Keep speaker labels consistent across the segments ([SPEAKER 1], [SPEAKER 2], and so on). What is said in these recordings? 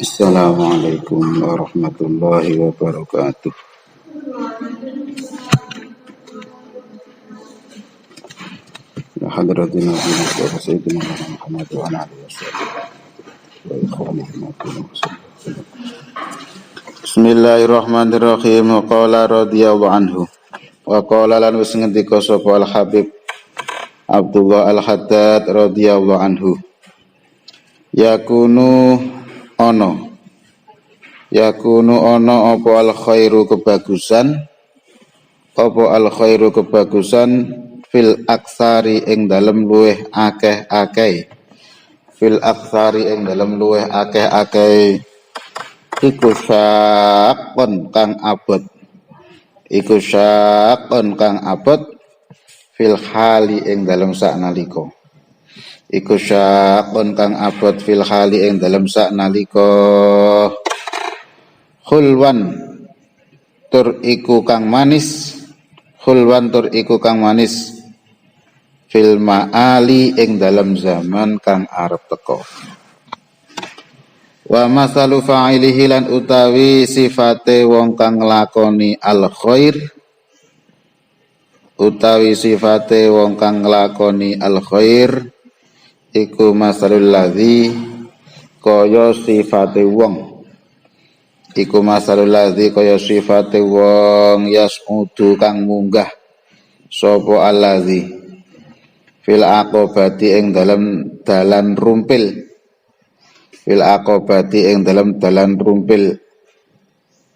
[SPEAKER 1] Assalamualaikum warahmatullahi wabarakatuh. Ya hadratin Nabi wa sayyidina Muhammad wa ala alihi wa ikhwanihi. Bismillahirrahmanirrahim. Qala radhiyallahu anhu. Wa qala lan wis ngendika sapa Al Habib Abdullah Al Haddad radhiyallahu anhu. Yakunu ono apa al khairu kebagusan fil aksari ing dalem luweh akeh-akeh iku syaqon kang abot fil hali ing dalem saknalika khulwan tur iku kang manis fil ma'ali ing dalam zaman kang arep teka. Wa masalu fa'ilihi lan utawi sifate wong kang nglakoni al khair iku masalul ladzi kaya sifate wong yas'udu kang munggah sapa alladzi fil aqobati ing dalam dalan rumpil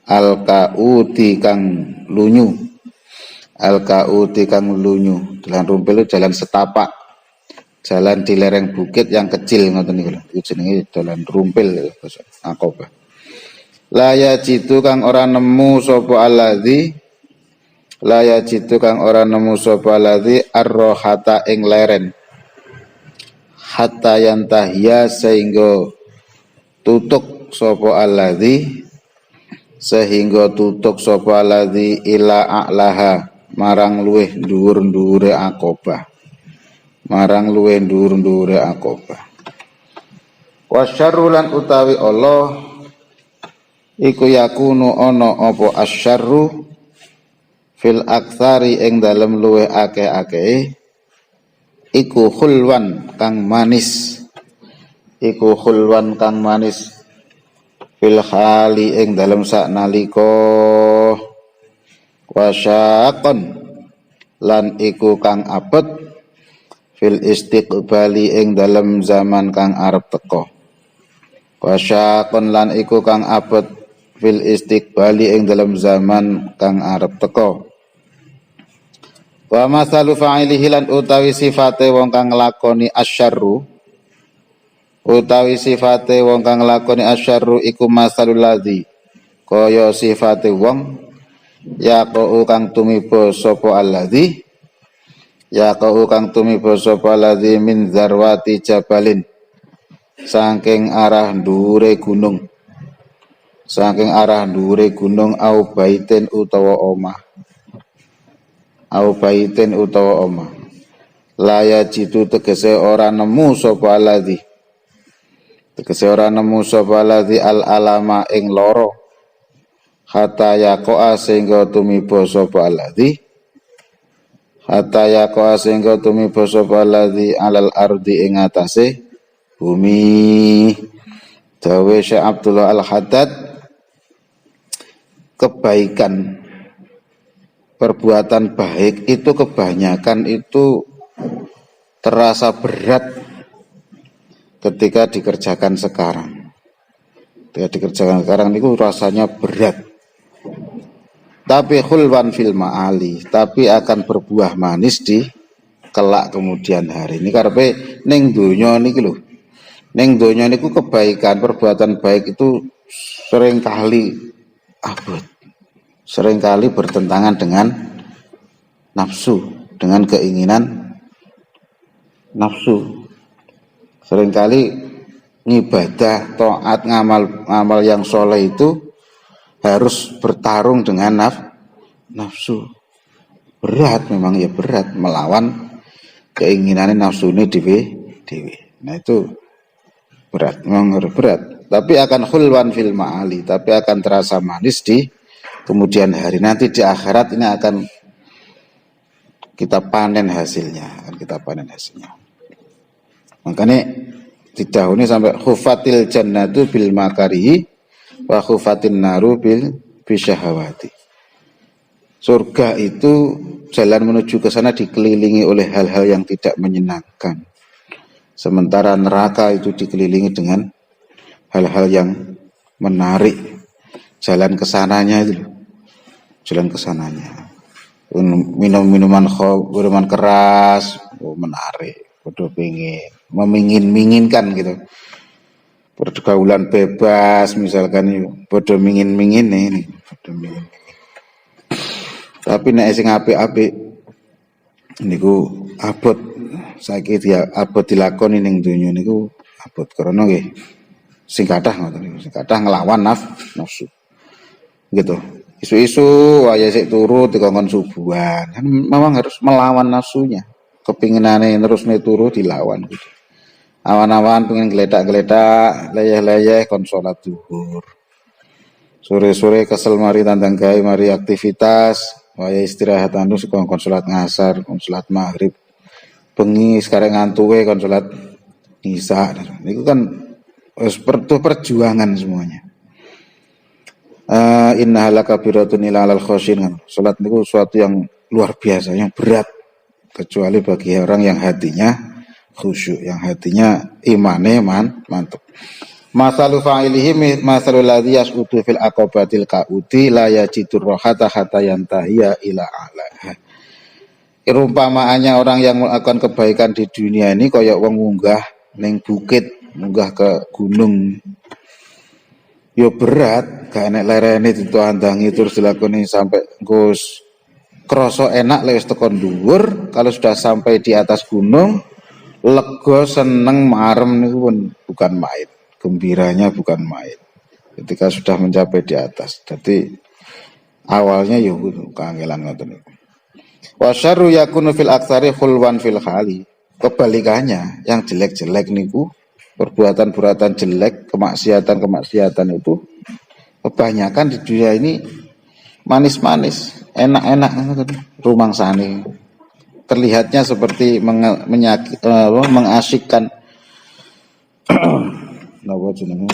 [SPEAKER 1] al-kauti kang lunyu dalan rumpil itu jalan setapak, jalan di lereng bukit yang kecil ngoten niku lho, itu jenenge dalan rumpil aqobah. La yajidu kang ora nemu sapa alladzi ar-rohata ing leren hatta yantahya sehingga tutuk sapa alladzi ila a'laha marang luweh dhuwur-dhuwure aqobah. Wa syarrulan utawi Allah iku yakunu ana apa asyarru fil aktsari ing dalem luweh akeh-akeh iku khulwan kang manis fil hali ing dalem saknalika wasyaqon lan iku kang abot fil istiqbali ing dalem zaman kang arep teka. Wasyaqon lan iku kang abot fil istiqbali ing dalam zaman kang arep teka. Wa masalu fa'ilihi lan utawi sifate wong kang nglakoni asyarru iku masalul ladzi kaya sifate wong yaqau kang tumiba sapa alladzi min zarwati jabalin saking arah dhuwure gunung au baitin utawa omah laya jitu tegese ora nemu sapa alladzi al alama ing loro hatta yaqa sehingga tumiba sapa alladzi alal ardi ing atase bumi. Dawe Syekh Abdullah Al Haddad, kebaikan, perbuatan baik itu kebanyakan itu terasa berat ketika dikerjakan sekarang. Itu rasanya berat. Tapi khulwan fil ma'ali, tapi akan berbuah manis di kelak kemudian hari. Ini karepe ning donya niki lho. Ning donya niku kebaikan, perbuatan baik itu seringkali bertentangan dengan nafsu, dengan keinginan nafsu. Seringkali ngibadah, taat, ngamal yang soleh itu harus bertarung dengan nafsu. Berat memang ya, berat melawan keinginan nafsu ini dewe. Nah itu berat, memang berat. tapi akan khulwan fil ma'ali, tapi akan terasa manis di kemudian hari. Nanti di akhirat ini akan kita panen hasilnya, makanya didahului sampai khufatil jannatu bil makarihi wa khufatin naru bil bisyahawati. Surga itu jalan menuju ke sana dikelilingi oleh hal-hal yang tidak menyenangkan, sementara neraka itu dikelilingi dengan hal-hal yang menarik. Jalan kesananya itu, minum minuman keras, menarik, bodoh pingin, memingin-minginkan gitu. Pergaulan bebas misalkan, bodoh mingin-mingin ini, bodoh mingin. Tapi nek sing apik-apik niku abot saiki dia abot dilakoni ning donya niku abot karena nggih sing kathah ngoten niku, sing kathah nglawan nafsu. Gitu. Isu-isu waya sik turu dikongkon subuhan. Kan memang harus melawan nafsunya. Kepinginane terus turu dilawan gitu. Awan-awan pengen geletak-geletak, leyeh-leyeh kon salat zuhur. Sore-sore kesel mari tandang gawe, mari aktivitas, waya istirahat anu kon salat ngasar, kon salat maghrib. Bengi sekarang ngantuke kon salat isya. Niku kan wis perjuangan semuanya. Inna lakabiratun ila alal khosyin kan. Salat niku sesuatu yang luar biasa, yang berat, kecuali bagi orang yang hatinya khusyuk, yang hatinya imane mantap. Masalu fa'ilihi masalul ladzi yas'utu fil aqabatil kauti la yajidur rohata hatta yantahiya ila a'laha. Perumpamaannya orang yang melakukan kebaikan di dunia ini kaya wong munggah ning bukit, munggah ke gunung. Yo berat, gak enek lerene dituandangi terus dilakoni sampai Gus kroso enak lewis tekan dhuwur. Kalau sudah sampai di atas gunung, lega, seneng, marem niku pun bukan main. Gembiranya bukan main. Ketika sudah mencapai di atas. Jadi awalnya yo kangelan ngoten niku. Wa syarru yakunu fil aktsari khulwan fil khali. Kebalikannya, yang jelek-jelek niku, perbuatan-perbuatan jelek, kemaksiatan itu kebanyakan di dunia ini manis-manis, enak-enak, rumangsane. Terlihatnya seperti mengasyikkan. Napa jenenge?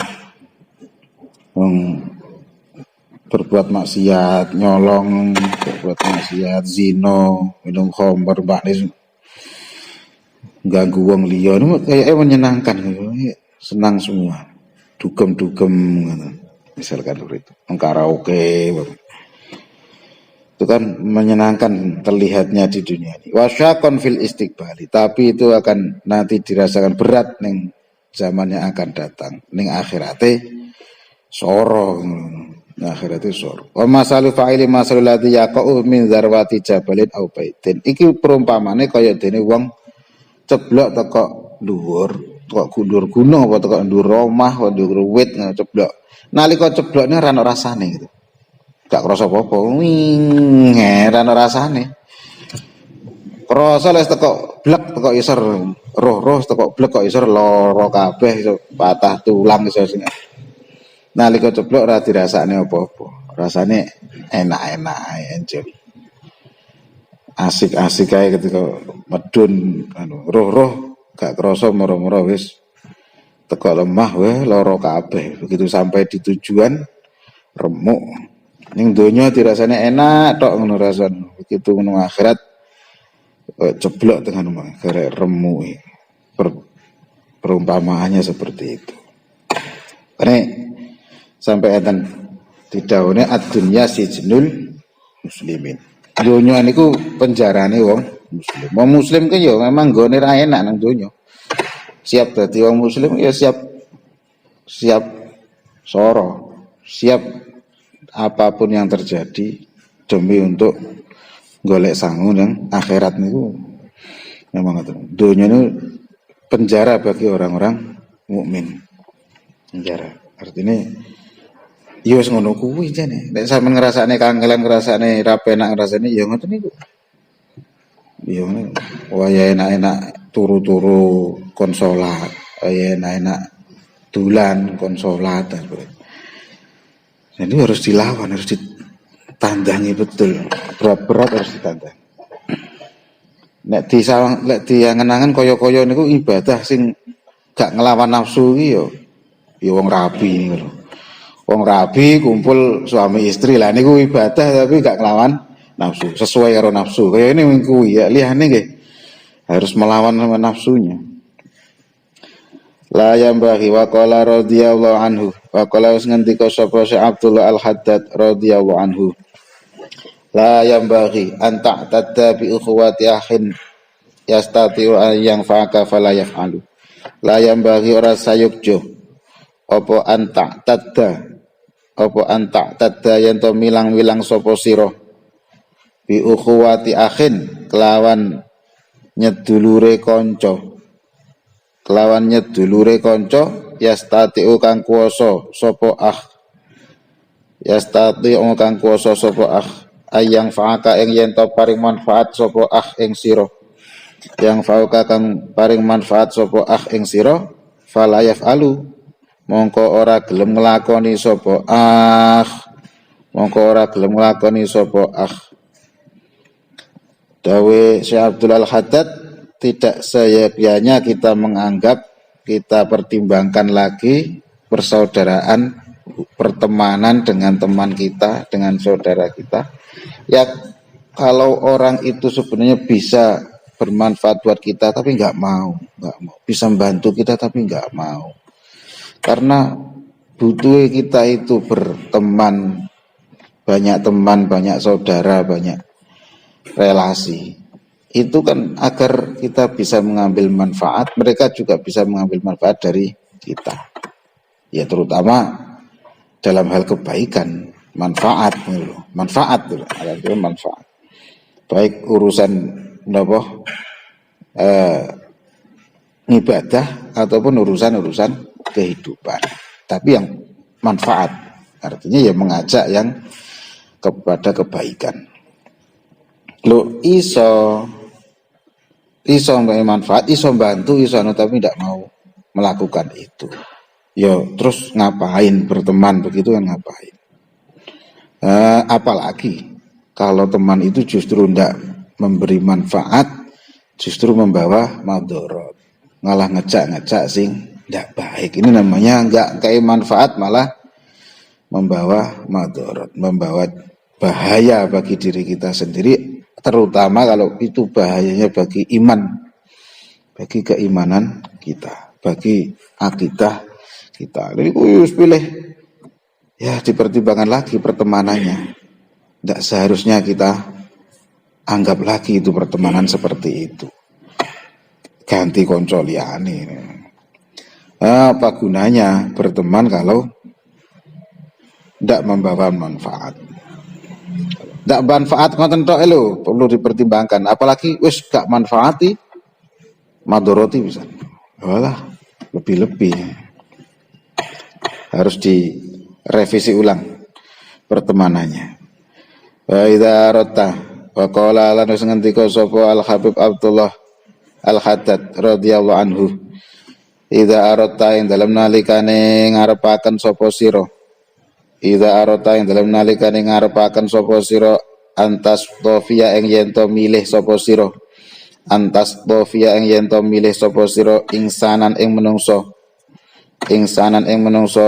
[SPEAKER 1] Berbuat maksiat, nyolong, berbuat maksiat, zino, minum khamr, baknis, ganggu wong liya, kayaknya menyenangkan, senang semua, dugem-dugem, misalkan itu, karaoke, itu kan menyenangkan terlihatnya di dunia ini. Wasyakon fil istiqbali, tapi itu akan nanti dirasakan berat neng zaman yang akan datang, neng akhirate soro, akhirate soro. Wa masalu fa'ili masalul ladzi yaqa'u min zarwati jabalin au baitin. Iki perumpamane kaya dene wong ceblok teko dhuwur, teko kundur gunung apa teko ndur omah, apa ndur wit ceblok. Nalika ceblokne ora ana rasane gitu. Gak krasa apa-apa. Ora ana rasane. Krasa les teko blek teko isor, roh-roh teko blek kok isor lara kabeh iso patah tulang iso sing. Nalika ceblok ora dirasakne apa-apa. Rasane enak-enak ae, enjoy. Asik-asik aja ketika medun roh-roh gak krasa moro-moro wis teko lemah weh lara kabeh. Begitu sampai di tujuan remuk. Ning donya dirasane enak tok ngono rasane. Begitu ngono akhirat ceblok dengan gerek remuk. Perumpamaannya seperti itu. Ini sampai enten didhawuhne ad-dunya sijnul muslimin. Donya niku penjarane wong muslim. Wong muslim kan ya memang nggone ra enak nang donya. Siap dadi wong muslim ya siap soro, siap apapun yang terjadi demi untuk golek sangu nang akhirat niku. Memang ngoten. Donya niku penjara bagi orang-orang mukmin. Penjara. Artinya ya wis ngono kuwi jane. Nek sampean ngrasakne kangelan, ngrasakne ra penak, ngrasakne ya ngoten niku. Ya waya enak-enak turu-turu kon salat, waya enak-enak dulan kon salat. Jadi harus dilawan, harus ditandangi betul. Berat-berat harus ditandang. Nek diangen-angen kaya-kaya niku ibadah sing gak ngelawan nafsu iki ya wong rabi niku lho. Wong rabi kumpul suami istri lah niku ibadah tapi gak ngelawan nafsu, sesuai karo nafsu. Kaya ini kuwi ya liyane nggih harus melawan sama nafsunya. La yambaghi wa qala radhiyallahu anhu. Wa qala ngendika sapa Syekh Abdullah Al-Haddad radhiyallahu anhu. La yambaghi an ta'tadda bi ukhuwati akhin yastati'u an yanfa'aka fala yaf'alu. La yambaghi ora sayukjo apa an ta'tadda yen to milang-milang sapa sira bi ukhuwati akhin kelawan nyedulure kanca. Kelawan nyedulure kanca yastati'u kang kuwasa sapa yastati'u kang kuwasa sapa ayang fa'aka ing yen to paring manfaat sapa ing sira. Yang fa'aka kang paring manfaat sapa ing sira fala yaf'alu mongko ora gelem nglakoni sapa Dawe Syekh Abdul Al-Haddad, tidak seyogyanya kita menganggap, kita pertimbangkan lagi persaudaraan, pertemanan dengan teman kita, dengan saudara kita. Ya kalau orang itu sebenarnya bisa bermanfaat buat kita tapi nggak mau, bisa membantu kita tapi nggak mau. Karena butuh kita itu berteman, banyak saudara, banyak relasi. Itu kan agar kita bisa mengambil manfaat, mereka juga bisa mengambil manfaat dari kita. Ya terutama dalam hal kebaikan, manfaat. Baik urusan ibadah ataupun urusan kehidupan. Tapi yang manfaat, artinya ya mengajak yang kepada kebaikan. Lo iso manfaat, iso bantu, tapi tidak mau melakukan itu. Yo terus ngapain berteman begitu kan ngapain? Apalagi kalau teman itu justru tidak memberi manfaat, justru membawa madorot, malah ngejak sing tidak baik. Ini namanya enggak kayak manfaat, malah membawa madorot, membawa bahaya bagi diri kita sendiri, terutama kalau itu bahayanya bagi iman, bagi keimanan kita, bagi akidah kita. Jadi kuyus pilih, ya dipertimbangkan lagi pertemanannya. Tidak seharusnya kita anggap lagi itu pertemanan seperti itu. Ganti konco liyane. Apa gunanya berteman kalau tidak membawa manfaat? Tidak manfaat konten tok lho, perlu dipertimbangkan. Apalagi wis gak manfaati, madoroti bisa. Walah, lebih-lebih. Harus direvisi ulang pertemanannya. Wa idza aratta wa qala lan ngendika sapa Al Habib Abdullah Al-Haddad radhiyallahu anhu, idza aratta ing dalem nalikane ngarepaken sapa sira, idza aratta ing dalem nalikane ngarepaken sapa sira antas dhofia ing yen to milih sapa sira, antas dhofia ing yen to milih sapa sira insanan ing menungso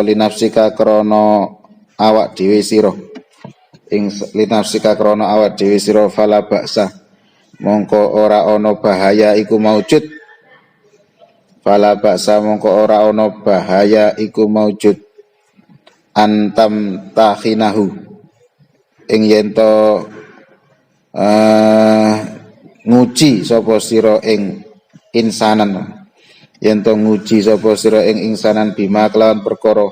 [SPEAKER 1] linafsika krana awak dhewe sira, ing linafsika krana awak dhewe sira fala baksa mongko ora ana bahaya iku maujud, fala baksa mongko ora ana bahaya iku maujud antam takhinahu ing yen to nguji sapa sira ing insanan, yen to nguji sapa sira ing insanan bima kelawan perkara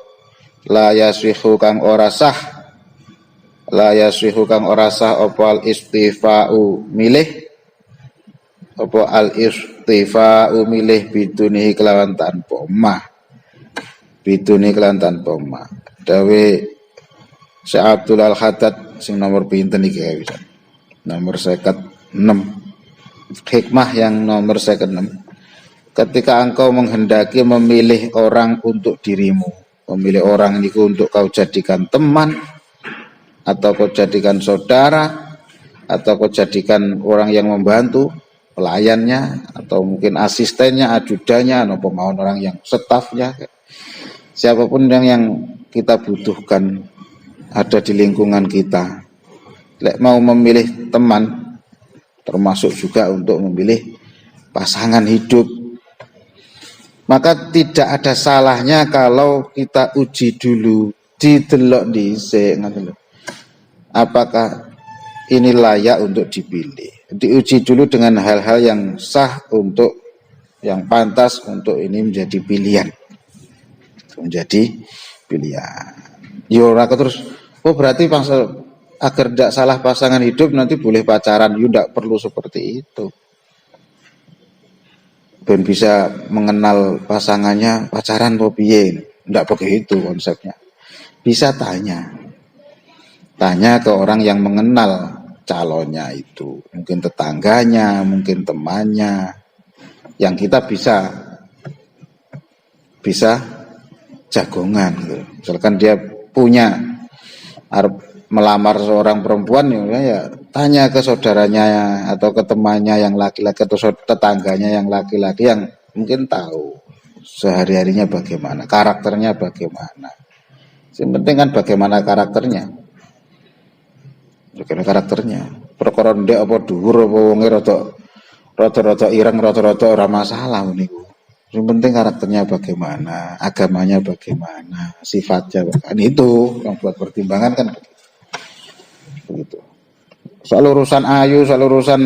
[SPEAKER 1] la yaswihu kang ora sah opal istifa'u milih bidunihi kelawan tanpa dawe Syekh Abdul Al-Haddad sing nomor pinten iki bisa nomor 56, hikmah yang nomor 56. ketika engkau menghendaki memilih orang untuk dirimu, memilih orang itu untuk kau jadikan teman, atau kau jadikan saudara, atau kau jadikan orang yang membantu, pelayannya, atau mungkin asistennya, ajudannya, atau pemauan orang yang stafnya, siapapun yang kita butuhkan ada di lingkungan kita. Lek mau memilih teman, termasuk juga untuk memilih pasangan hidup, maka tidak ada salahnya kalau kita uji dulu, didelok dhisik, apakah ini layak untuk dipilih. Diuji dulu dengan hal-hal yang sah, untuk yang pantas untuk ini menjadi pilihan. Yo ora terus, oh berarti agar tidak salah pasangan hidup nanti boleh pacaran. Yo tidak perlu seperti itu. Ben bisa mengenal pasangannya pacaran po piye, tidak begitu konsepnya. Bisa tanya ke orang yang mengenal calonnya itu, mungkin tetangganya, mungkin temannya, yang kita bisa jagongan gitu. Misalkan dia punya melamar seorang perempuan, ya tanya ke saudaranya atau ke temannya yang laki-laki atau tetangganya yang laki-laki yang mungkin tahu sehari-harinya bagaimana, karakternya bagaimana. Yang penting kan bagaimana karakternya. Perkara ndek apa dhuwur apa wonge rada ireng, rada ora masalah niku. Yang penting karakternya bagaimana, agamanya bagaimana, sifatnya kan itu yang buat pertimbangan kan begitu. Soal urusan ayu, soal urusan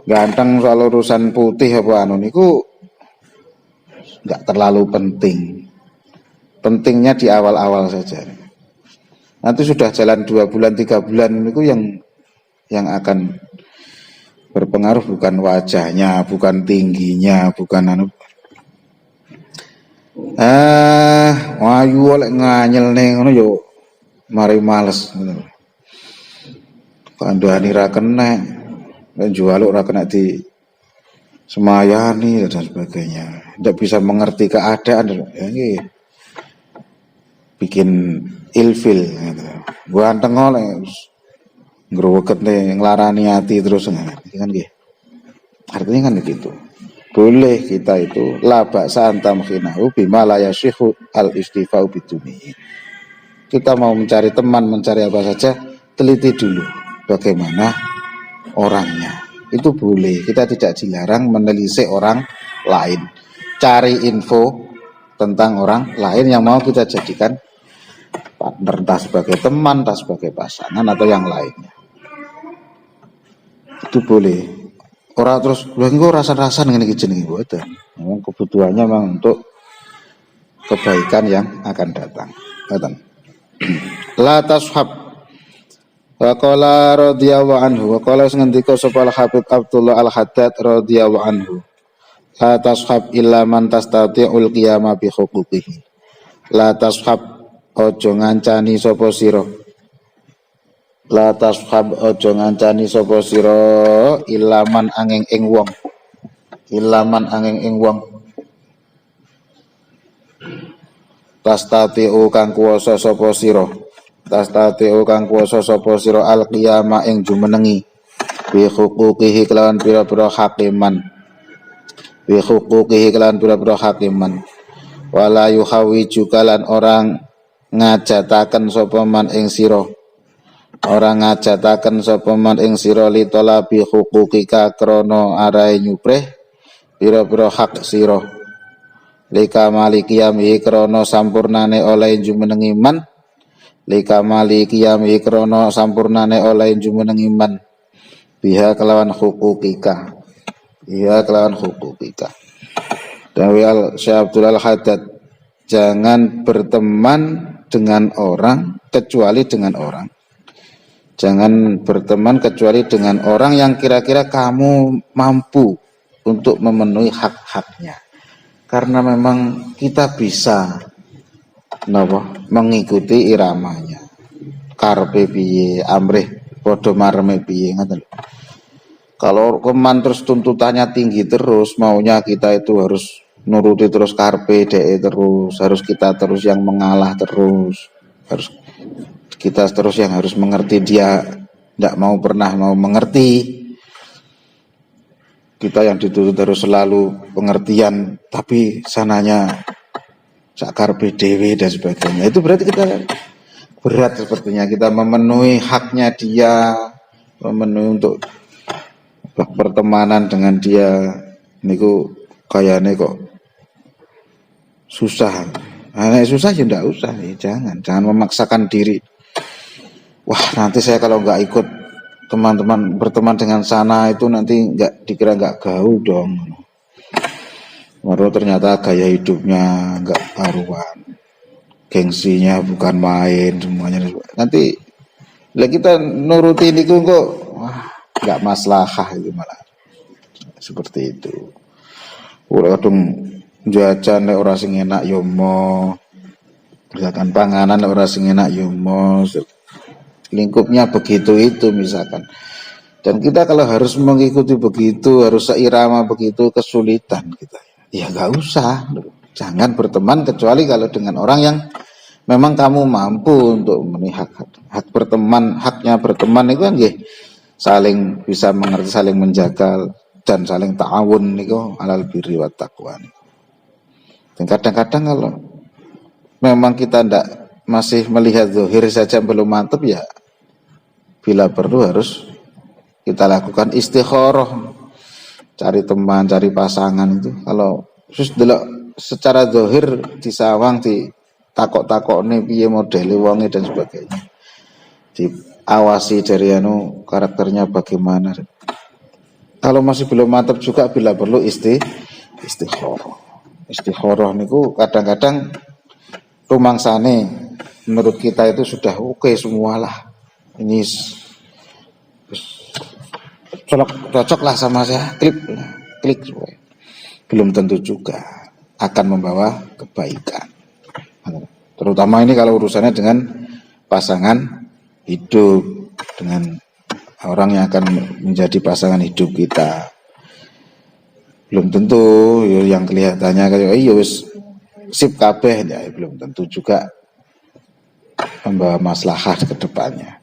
[SPEAKER 1] ganteng, soal urusan putih apa niku enggak terlalu penting. Pentingnya di awal-awal saja. Nanti sudah jalan 2 bulan, 3 bulan itu yang akan berpengaruh bukan wajahnya, bukan tingginya, bukan wayu oleh nganyel ning ngono yo mari males ngono. Kandhani ra kena, njaluk ra kena di semayani dan sebagainya. Tidak bisa mengerti keadaan ya nggih. Bikin ilfil gitu. Ganteng oleh ngreweket nglarani hati terus kan nggih. Artinya kan begitu. Boleh kita itu la ba'sa antam khinahu bima la yashihu al istifa'u biduni. Kita mau mencari teman, mencari apa saja, teliti dulu bagaimana orangnya. Itu boleh. Kita tidak dilarang menelisik orang lain. Cari info tentang orang lain yang mau kita jadikan partner, entah sebagai teman, entah sebagai pasangan atau yang lainnya. Itu boleh. Orang terus lha engko rasan-rasan ngene iki jenenge mboten. Memang kebutuhannya memang untuk kebaikan yang akan datang. Ngoten. La tashab. Wa qala radhiyallahu anhu, wa qala ngendika sapa Habib Abdullah Al-Haddad radhiyallahu anhu. La tashab illa man tastati'ul qiyama bi huquqihi. La tashab, ojo ngancani sapa sira. La tashab, ojo ngancani sapa sira ilaman angin ing wong. Ilaman angin ing wong. Tastatiu kang kuwasa sapa sira. Tastatiu kang kuwasa sapa sira al qiyama ing jumenengi. Bi huquqihi kelawan pira-pira hakiman. Bi huquqihi kelawan pira-pira hakiman. Wala yuhawiju kalan orang ngajataken sapa man ing sira. Orang ngajataken sapa man ing sira li talabi huquqika krana arahe nyupreh pira-pira hak sira. Lika malikiyami krana sampurnane oleh jumenengi man. Lika malikiyami krana sampurnane oleh jumenengi man. Biha kelawan huquqika. Biha kelawan huquqika. Dawai Syekh Abdul Al-Haddad, jangan berteman dengan orang kecuali dengan orang. Jangan berteman kecuali dengan orang yang kira-kira kamu mampu untuk memenuhi hak-haknya. Karena memang kita bisa mengikuti iramanya. Karpe piye, amrih padha mareme piye ngoten. Kalau teman terus tuntutannya tinggi terus, maunya kita itu harus nuruti terus karpe de terus, harus kita terus yang mengalah terus, harus kita terus yang harus mengerti, dia tidak mau pernah mau mengerti. Kita yang dituntut terus selalu pengertian, tapi sananya sakar PDW dan sebagainya. Itu berarti kita berat sepertinya, kita memenuhi haknya dia, memenuhi untuk pertemanan dengan dia. Niku kayaknya kok susah. Nah, susah ya enggak usah, ya jangan memaksakan diri. Wah, nanti saya kalau nggak ikut teman-teman berteman dengan sana itu nanti nggak dikira nggak gaul dong. Baru ternyata gaya hidupnya nggak karuan, gengsinya bukan main semuanya. Nanti lah kita nurutin itu kok, wah nggak maslahah itu malah seperti itu. Udah kadung jajan nek ora sing enak yo mo, misalkan panganan nek ora sing enak yo mo. Lingkupnya begitu itu misalkan. Dan kita kalau harus mengikuti begitu, harus seirama begitu, kesulitan kita. Ya nggak usah, jangan berteman kecuali kalau dengan orang yang memang kamu mampu untuk memenuhi hak berteman. Haknya berteman itu kan saling bisa mengerti, saling menjaga dan saling ta'awun niku alal birri wat taqwa. Dan kadang-kadang kalau memang kita ndak masih melihat zahir saja belum mantap, ya bila perlu harus kita lakukan istikharah, cari teman, cari pasangan itu. Kalau terus delok secara zahir disawang, di takok-takokne piye modele wonge dan sebagainya, diawasi dari karakternya bagaimana. Kalau masih belum mantap juga, bila perlu istikharah niku kadang-kadang rumangsane menurut kita itu sudah oke semualah, ini cocok lah sama saya, klik. Belum tentu juga akan membawa kebaikan, terutama ini kalau urusannya dengan pasangan hidup, dengan orang yang akan menjadi pasangan hidup kita. Belum tentu yang kelihatannya kayak wis sip kabeh, ya belum tentu juga membawa maslahah ke depannya.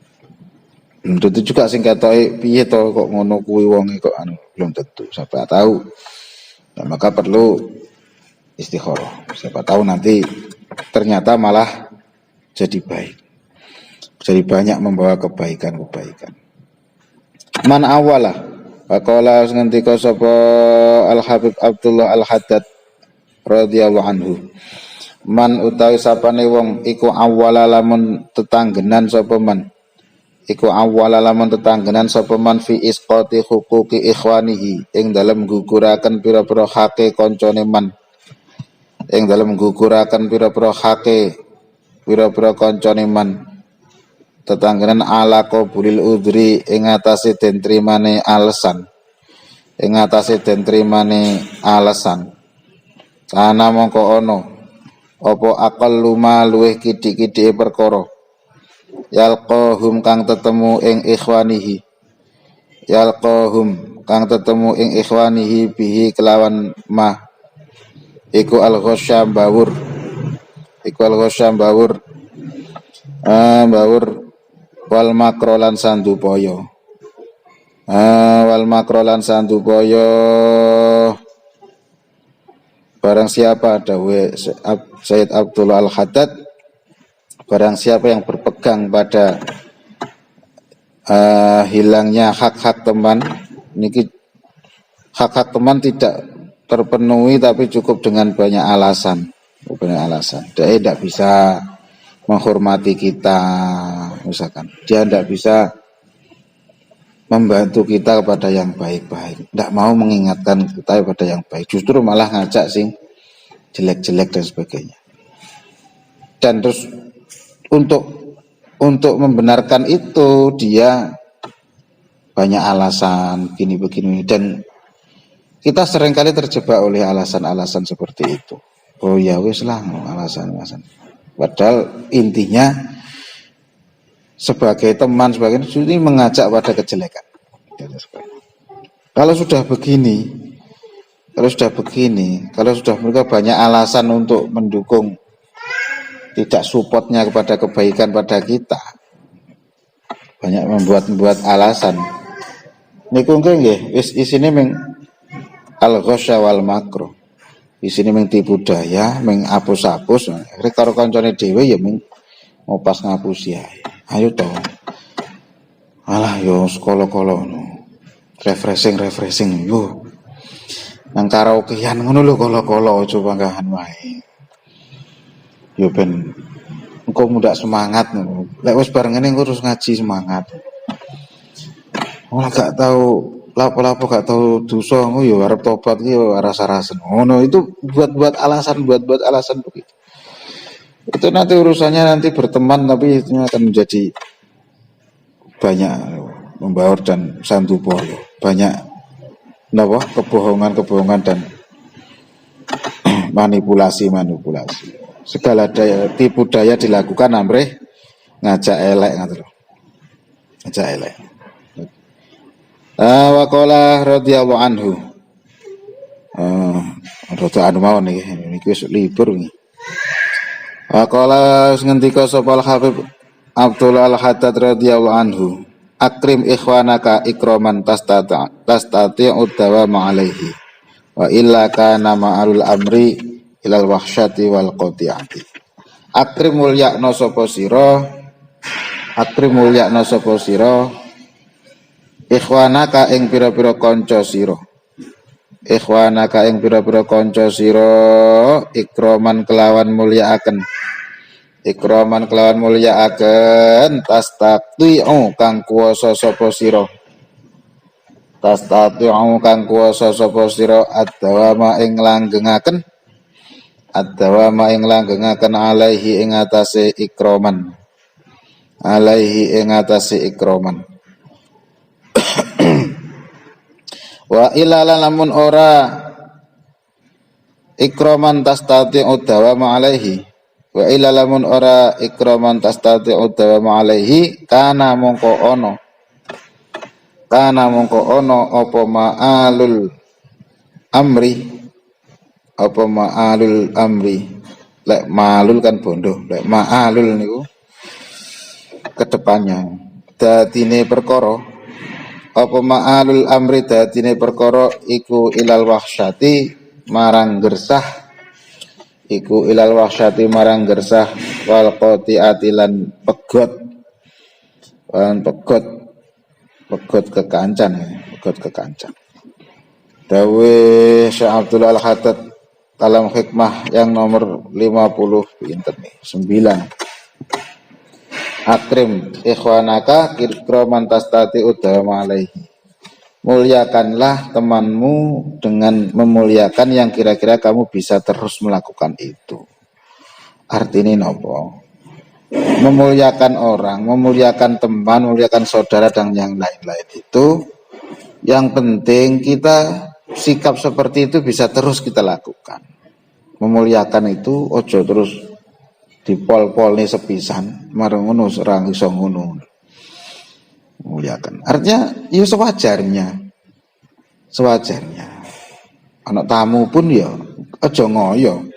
[SPEAKER 1] Belum tentu juga sing katoke piye to kok ngono kuwi wonge kok belum tentu, siapa tahu. Nah, maka perlu istikharah. Siapa tahu nanti ternyata malah jadi baik, jadi banyak membawa kebaikan. Man awalah faqala ngendika sapa Al Habib Abdullah Al Haddad radhiyallahu anhu, man utawi sapane wong iku awala lamun tetanggenan sapa man, iku awala lamun tetanggenan sapa man fi isqati huquqi ikhwanihi, ing dalem guguraken pira-pira hake kancane man, ing dalem guguraken pira-pira hake pira-pira kancane man, tetanggenan ala qabulil udri, ing atase den trimane alasan, ing atase den trimane alasan. Sana mongko ono apa akal luma luweh kidik-kidike perkara, yalqahum kang tetemu ing ikhwanihi, yalqahum kang tetemu ing ikhwanihi bihi kelawan ma, iku al-ghasyam bawur, iku al-ghasyam bawur, bawur wal makrolan sandupaya, wal makrolan sandupaya. Barang siapa, dawe Sayyid Abdullah Al Haddad, barang siapa yang berpegang pada hilangnya hak-hak teman, niki hak-hak teman tidak terpenuhi tapi cukup dengan banyak alasan. Dia tidak bisa menghormati kita, misalkan dia tidak bisa membantu kita kepada yang baik-baik, tidak mau mengingatkan kita kepada yang baik, justru malah ngajak sing jelek-jelek dan sebagainya. Dan terus untuk membenarkan itu dia banyak alasan begini, dan kita seringkali terjebak oleh alasan-alasan seperti itu. Oh ya wis lah, alasan-alasan. Padahal intinya sebagai teman, sebagai ini mengajak pada kejelekan. Kalau sudah begini, kalau sudah mereka banyak alasan untuk mendukung tidak supportnya kepada kebaikan pada kita, banyak membuat alasan. Niku nggih wis isine ming al-ghasya wal makro. Isine ming tipu daya, ming apus-apus. Akhire karo kancane dhewe ya ming ngopas ngapusi ae. Ayo to. Alah yo sekolah-kolah no. Refreshing yo. Nang karaokean ngono lho kala-kala aja panggahan wae. Yo ben engko mudak semangat ngono. Lek wis bareng ngene engko terus ngaji semangat. Ora gak tau lapo-lapo gak tau dosa ngono yo arep tobat ki yo rasa-rasen. Ngono itu buat alasan begitu. Itu nanti urusannya nanti berteman tapi itu akan menjadi banyak membaur dan santuboyo. Banyak napa kebohongan dan manipulasi. Segala daya tipu daya dilakukan amrih ngajak elek ngoten lho. Ngajak elek. Wa qala radhiyallahu anhu. Radhiyallahu anhu mawon niki wis libur niki. Wa qala ngendika sapa Habib Abdullah Al-Haddad radhiyallahu anhu. Akrim ikhwanaka ikraman tastati udawama alaihi wa illa kana ma'alul amri ilal wahsyati wal qati'ati. Akrim mulyakna sapa sira ikhwanaka ing pira-pira kanca sira ikraman kelawan mulyaaken tastati'u kang kuwasa sapa sira ad-dawama ing langgengaken alaihi ing atase ikraman wa ilala lamun ora ikraman tastati'u dawama alaihi wa ila lamun ora ikraman tastati'u dawama alaihi kana mongko ono apa ma'alul amri lek ma'alul kan bondo lek ma'alul niku kedepannya dadine perkara apa ma'alul amri dadine perkara iku ilal wahsyati marang gersah wal qati'ati lan pegot kekancan dawe Syekh Abdullah Al-Haddad dalam hikmah yang nomor 50 pinten nih 9. Akrim ikhwanaka ikraman tastati udama alaihi. Muliakanlah temanmu dengan memuliakan yang kira-kira kamu bisa terus melakukan itu. Artinya nopo? Memuliakan orang, memuliakan teman, memuliakan saudara dan yang lain-lain itu, yang penting kita sikap seperti itu bisa terus kita lakukan. Memuliakan itu ojo terus dipol-pol nih sepisan, marang ngono serang iso ngono. Memuliakan. Artinya ya sewajarnya. Anak tamu pun ya aja ngoyo.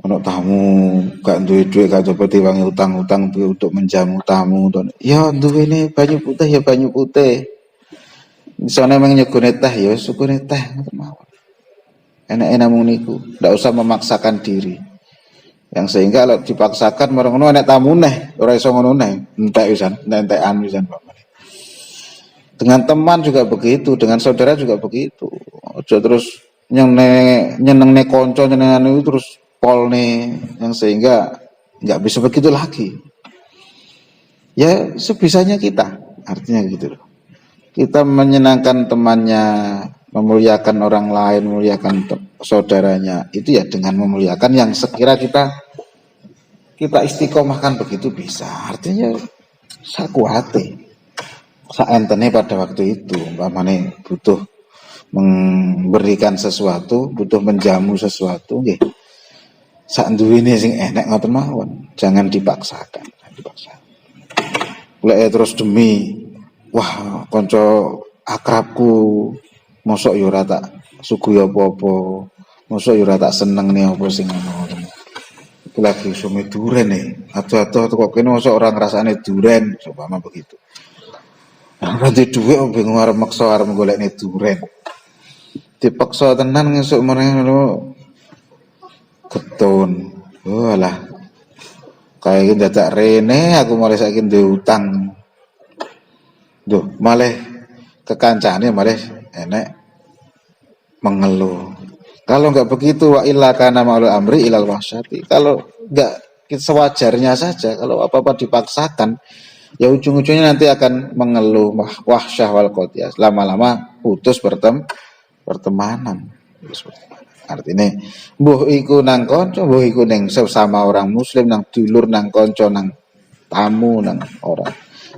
[SPEAKER 1] Anak tamu gak duwe dhuwit gak coba diwangi utang-utang untuk menjamu tamu. Ya duwene banyu putih ya banyu putih. Isone meng nyegone teh ya sukune teh ngoten mawon. Enak-enak mung niku, ndak usah memaksakan diri. Yang sehingga kalau dipaksakan marang ngono enek tamu neh, ora iso ngono neh, entekan pisan Pak. Dengan teman juga begitu, dengan saudara juga begitu. Ojo terus nyenengne kanca nyenengan itu terus polne yang sehingga enggak bisa begitu lagi. Ya sebisanya kita, artinya gitu loh. Kita menyenangkan temannya, memuliakan orang lain, memuliakan saudaranya, itu ya dengan memuliakan yang sekira kita istiqomahkan begitu bisa. Artinya sakuate, saentene pada waktu itu, umpamane butuh memberikan sesuatu, butuh menjamu sesuatu, nggih. Sak duwene sing enek ngoten mawon, jangan dipaksakan. Lek terus demi wah kanca akrabku, mosok yo ora tak sugih apa-apa, mosok yo ora tak senengne apa sing ngono. Iku lagi sume duren ado-ado kok kene mosok ora ngrasane duren, seumpama begitu. Nanti duwe bingung arep maksa arep golekne duren. Dipaksa tenan ngesuk meneh lho. Getun. Walah. Kayak iki dadak rene aku mulai saiki duwe utang. Duh, malah kekancane malah enek mengeluh. Kalau enggak begitu wa illa kana ma'ul amri ilal wahsyati. Kalau enggak sewajarnya saja, kalau apa-apa dipaksakan, ya ujung-ujungnya nanti akan mengeluh wahsyah wal qatiyah. Lama-lama putus pertemanan. Artinya mbuh iku nang kanca, mbuh iku ning sesama orang muslim, nang dulur, nang kanca, nang tamu, nang orang.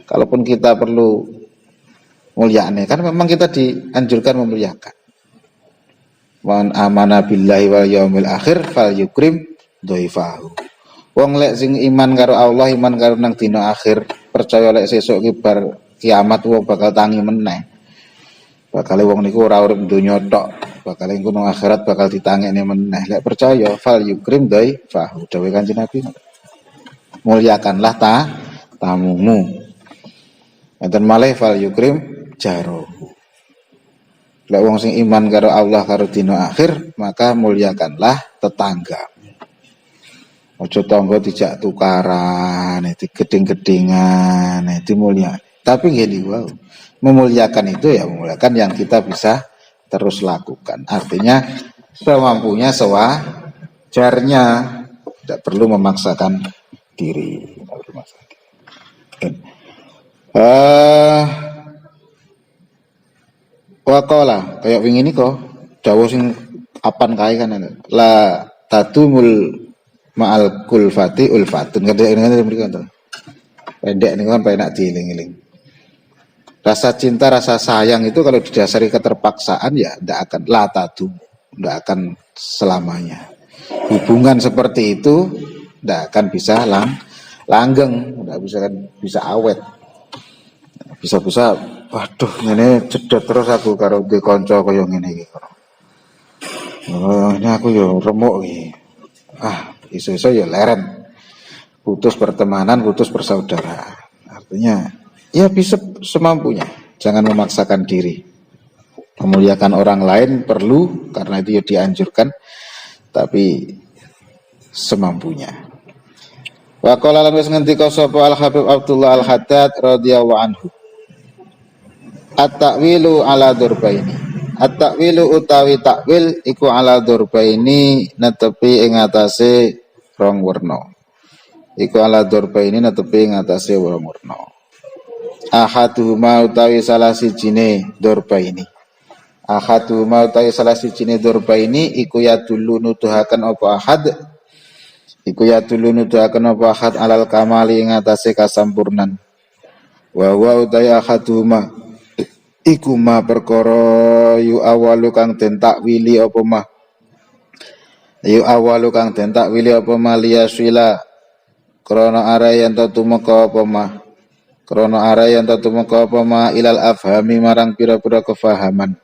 [SPEAKER 1] Kalaupun kita perlu mulyane, kan memang kita dianjurkan memuliakan. Man amana billahi wal yaumil akhir fal yukrim dhaifahu. Wong lek sing iman karo Allah, iman karo nang dina akhir, percaya lek sesuk ki bar kiamat wong bakal tangi meneh. Bakal wong niku ora urip donya tok, bakal engko nang akhirat bakal ditangekne meneh. Lek percaya fal yukrim dhaifahu. Dawuh Kanjeng Nabi. Muliakanlah tamumu. Enten malih fal yukrim jarohu. Lek wong sing iman karo Allah karo dina akhir, maka muliakanlah tetangga. Ojo tangga dijak tukaran, digeding-gedingan, dimulia. Tapi gini, wow, memuliakan itu ya memuliakan yang kita bisa terus lakukan. Artinya semampunya sewajarnya, tidak perlu memaksakan diri. Waqala kayak wingi niko dawuh sing apan kae kan la tadumul ma'al kulfati ulfatun kadang-kadang mriki kan pendek niku kan penak dieling-eling. Rasa cinta, rasa sayang itu kalau didasari keterpaksaan ya ndak akan la tadum, ndak akan selamanya. Hubungan seperti itu ndak akan bisa langgeng, ndak bisa awet. Bisa-bisa waduh ngene cedhek terus aku karo duwe kanca kaya ngene iki. Oh, ini aku yo remuk iki. Iso-iso ya leren. Putus pertemanan, putus persaudaraan. Artinya ya bisa semampunya. Jangan memaksakan diri. Memuliakan orang lain perlu karena itu ya dianjurkan, tapi semampunya. Wa qala lan wis ngendika sapa Al Habib Abdullah Al Haddad radhiyallahu anhu. At-ta'wilu ala durbaini. At-ta'wilu utawi takwil iku ala durbaini netepi ing atase rong werna. Iku ala durbaini netepi ing atase rong werna. Ahaduhuma utawi salah sijine durbaini. Ahaduhuma utawi salah sijine durbaini iku ya dulu nuduhaken apa ahad. Iku ya dulu nuduhaken apa ahad alal kamali ing atase kasampurnan. Wa wa utawi ahaduhuma iku ma perkara yu awalu kang den takwili apa mah yu awalu kang den takwili apa mah liyasila krana are yen tumeka apa mah krana are yen tumeka apa mah ilal afhami marang pira-pira kefahaman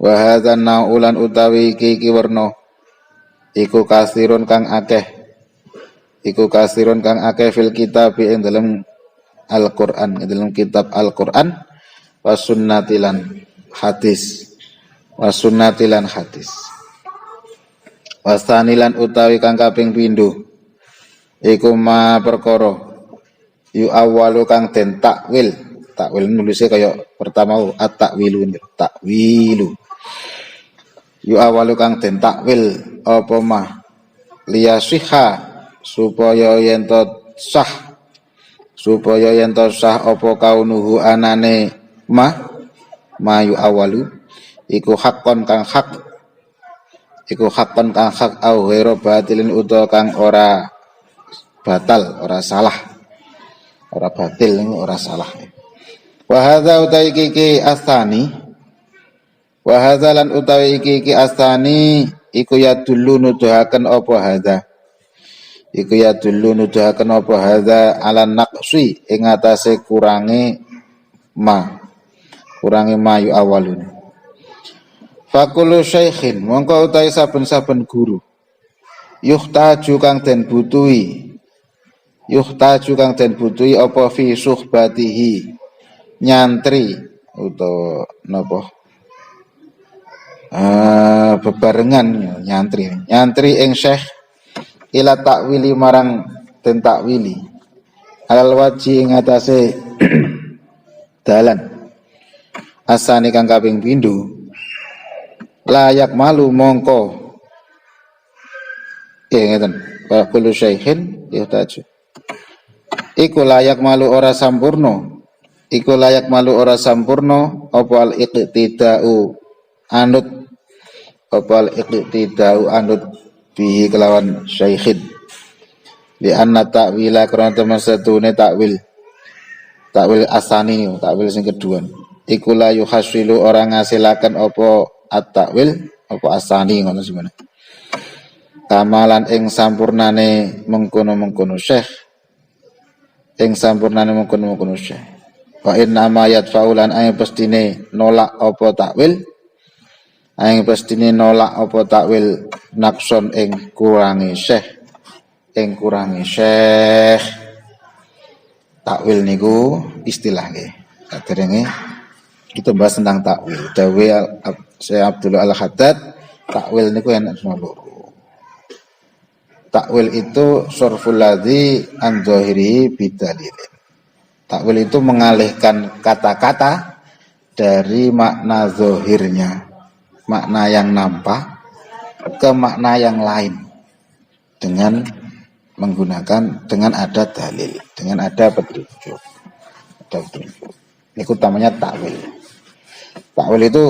[SPEAKER 1] wa hadzan naulan utawi iki werna iku kasirun kang akeh fil kitab ing dalam Al-Qur'an ing dalam kitab Al-Qur'an wasunnatilan hadis wasanilan utawi kang kaping pindho iku ma perkara yu awalu kang den takwil nulisnya kaya pertama at-takwilu yu awalu kang den takwil apa mah liyasiha supaya yen to sah apa kaunuhu anane mayu awalu iku hakon kang hak au ghairu batilin utawa kang ora batal, ora salah, ora batil, ora salah. Wa hadza utawi iki astani wa hadza lan utawi iki astani iku ya dulu nuduhaken apa hadza iku ya dulu nuduhaken apa hadza ala naqsi ing atase kurange kurangi mayu awalun. Fakulu syaikhin mongko utahe saben-saben guru yuhtaju kang den butuhi apa fi suhbatihi nyantri utawa napa bebarengan nyantri ing syekh ila takwili marang den takwili alal waji ing atase dalan asane kang kaping pindho layak malu mongko ngeten kulo syaihin yuhtaju iku layak malu ora sampurno apa al iqtidau anut bihi kelawan syaihin li anna ta'wila karena teman satune takwil asani takwil sing kedua iku la yuhasilu orang ngasilaken apa at-takwil apa asani ngono semene kamalan ing sampurnane mengkono-mengkono syekh wa inna ma yadfa'ulan ay pestine nolak apa takwil nakson ing kurangi syekh takwil niku istilah nggih saderenge kita bahas tentang takwil dawe Syekh Abdullah Al-Haddad takwil niku enak loro takwil itu sorful ladzi an dzahiri bidalilin. Takwil itu mengalihkan kata-kata dari makna zahirnya, makna yang nampak ke makna yang lain dengan ada dalil, dengan ada petunjuk. Ini utamanya takwil. Takwil itu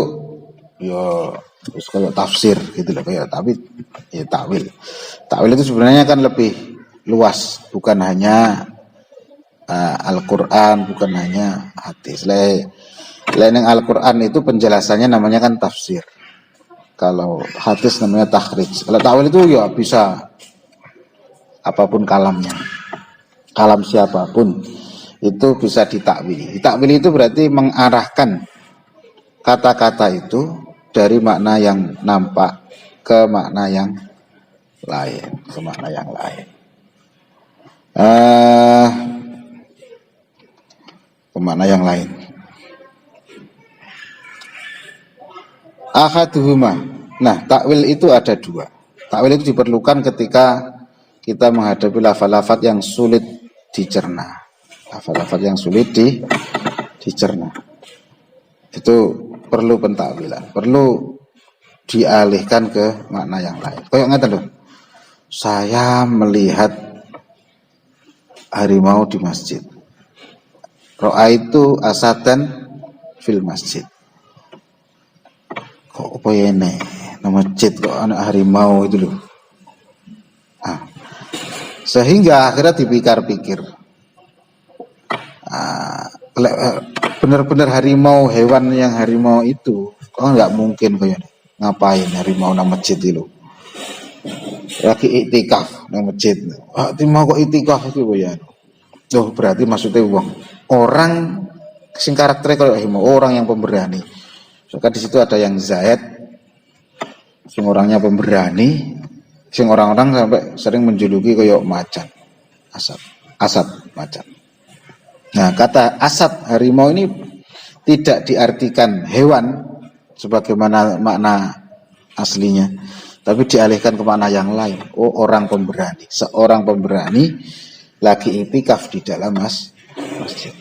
[SPEAKER 1] ya kayak tafsir gitu loh kayak, tapi ya takwil. Takwil itu sebenarnya kan lebih luas, bukan hanya Al-Quran, bukan hanya hadis. Lain Al-Quran itu penjelasannya namanya kan tafsir. Kalau hadis namanya takhrij. Kalau takwil itu ya bisa apapun kalamnya, kalam siapapun itu bisa ditakwili. Takwil itu berarti mengarahkan kata-kata itu dari makna yang nampak ke makna yang lain, Ahaduhuma. Nah, takwil itu ada dua. Takwil itu diperlukan ketika kita menghadapi lafaz-lafaz yang sulit dicerna. Itu perlu pentakwilan, perlu dialihkan ke makna yang lain. Kayak ngeten lho. Saya melihat harimau di masjid. Ra'aitu asadan fil masjid. Kok apa ya ini? Masjid kok anak harimau itu loh. Sehingga akhirnya dipikir-pikir. Benar-benar harimau, hewan yang harimau itu kok nggak mungkin kayaknya. Ngapain harimau nang masjid itu? Lagi iktikaf nang masjid. Harimau kok iktikaf itu ya? Loh, berarti maksudnya orang sing karakternya kalau harimau, orang yang pemberani. Maka di situ ada yang zaid, sing orangnya pemberani, sing orang-orang sampai sering menjuluki kayak macan, asad macan. Nah, kata asad harimau ini tidak diartikan hewan sebagaimana makna aslinya, tapi dialihkan ke makna yang lain. Oh, orang pemberani, seorang pemberani lagi iktikaf di dalam masjid.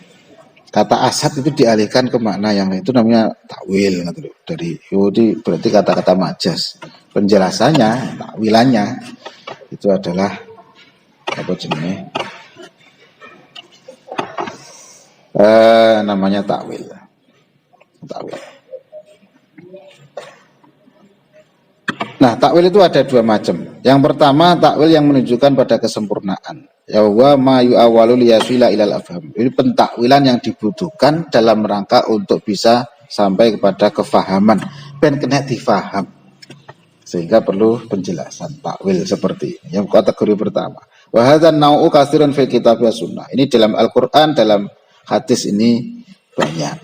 [SPEAKER 1] Kata asad itu dialihkan ke makna yang lain, itu namanya takwil dari Yahudi, berarti kata-kata majas. Penjelasannya, takwilannya itu adalah apa jenisnya? Namanya takwil. Nah, takwil itu ada dua macam. Yang pertama, takwil yang menunjukkan pada kesempurnaan. Ya wa ma yu'awwalu liyasila ilal afham. Ini pentakwilan yang dibutuhkan dalam rangka untuk bisa sampai kepada kefahaman, ben kena difaham. Sehingga perlu penjelasan takwil seperti ini. Yang kategori pertama. Wa hadzal nau'u katsirun fil kitab wa sunnah. Ini dalam Al-Qur'an, dalam hadis ini banyak.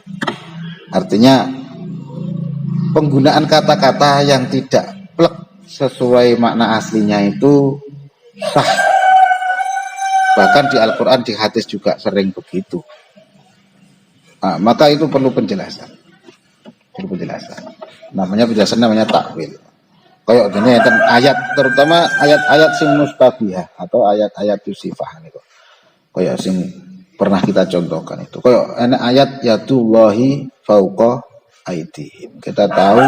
[SPEAKER 1] Artinya penggunaan kata-kata yang tidak plek sesuai makna aslinya itu sah. Bahkan di Al-Quran, di hadis juga sering begitu. Nah, maka itu perlu penjelasan. Namanya penjelasan, namanya takwil. Kayak gini kan ayat, terutama ayat-ayat sing mustabihah atau ayat-ayat sifah niku. Kayak sing pernah kita contohkan itu. Kayak enak ayat yadullahi fauqa aidihim. Kita tahu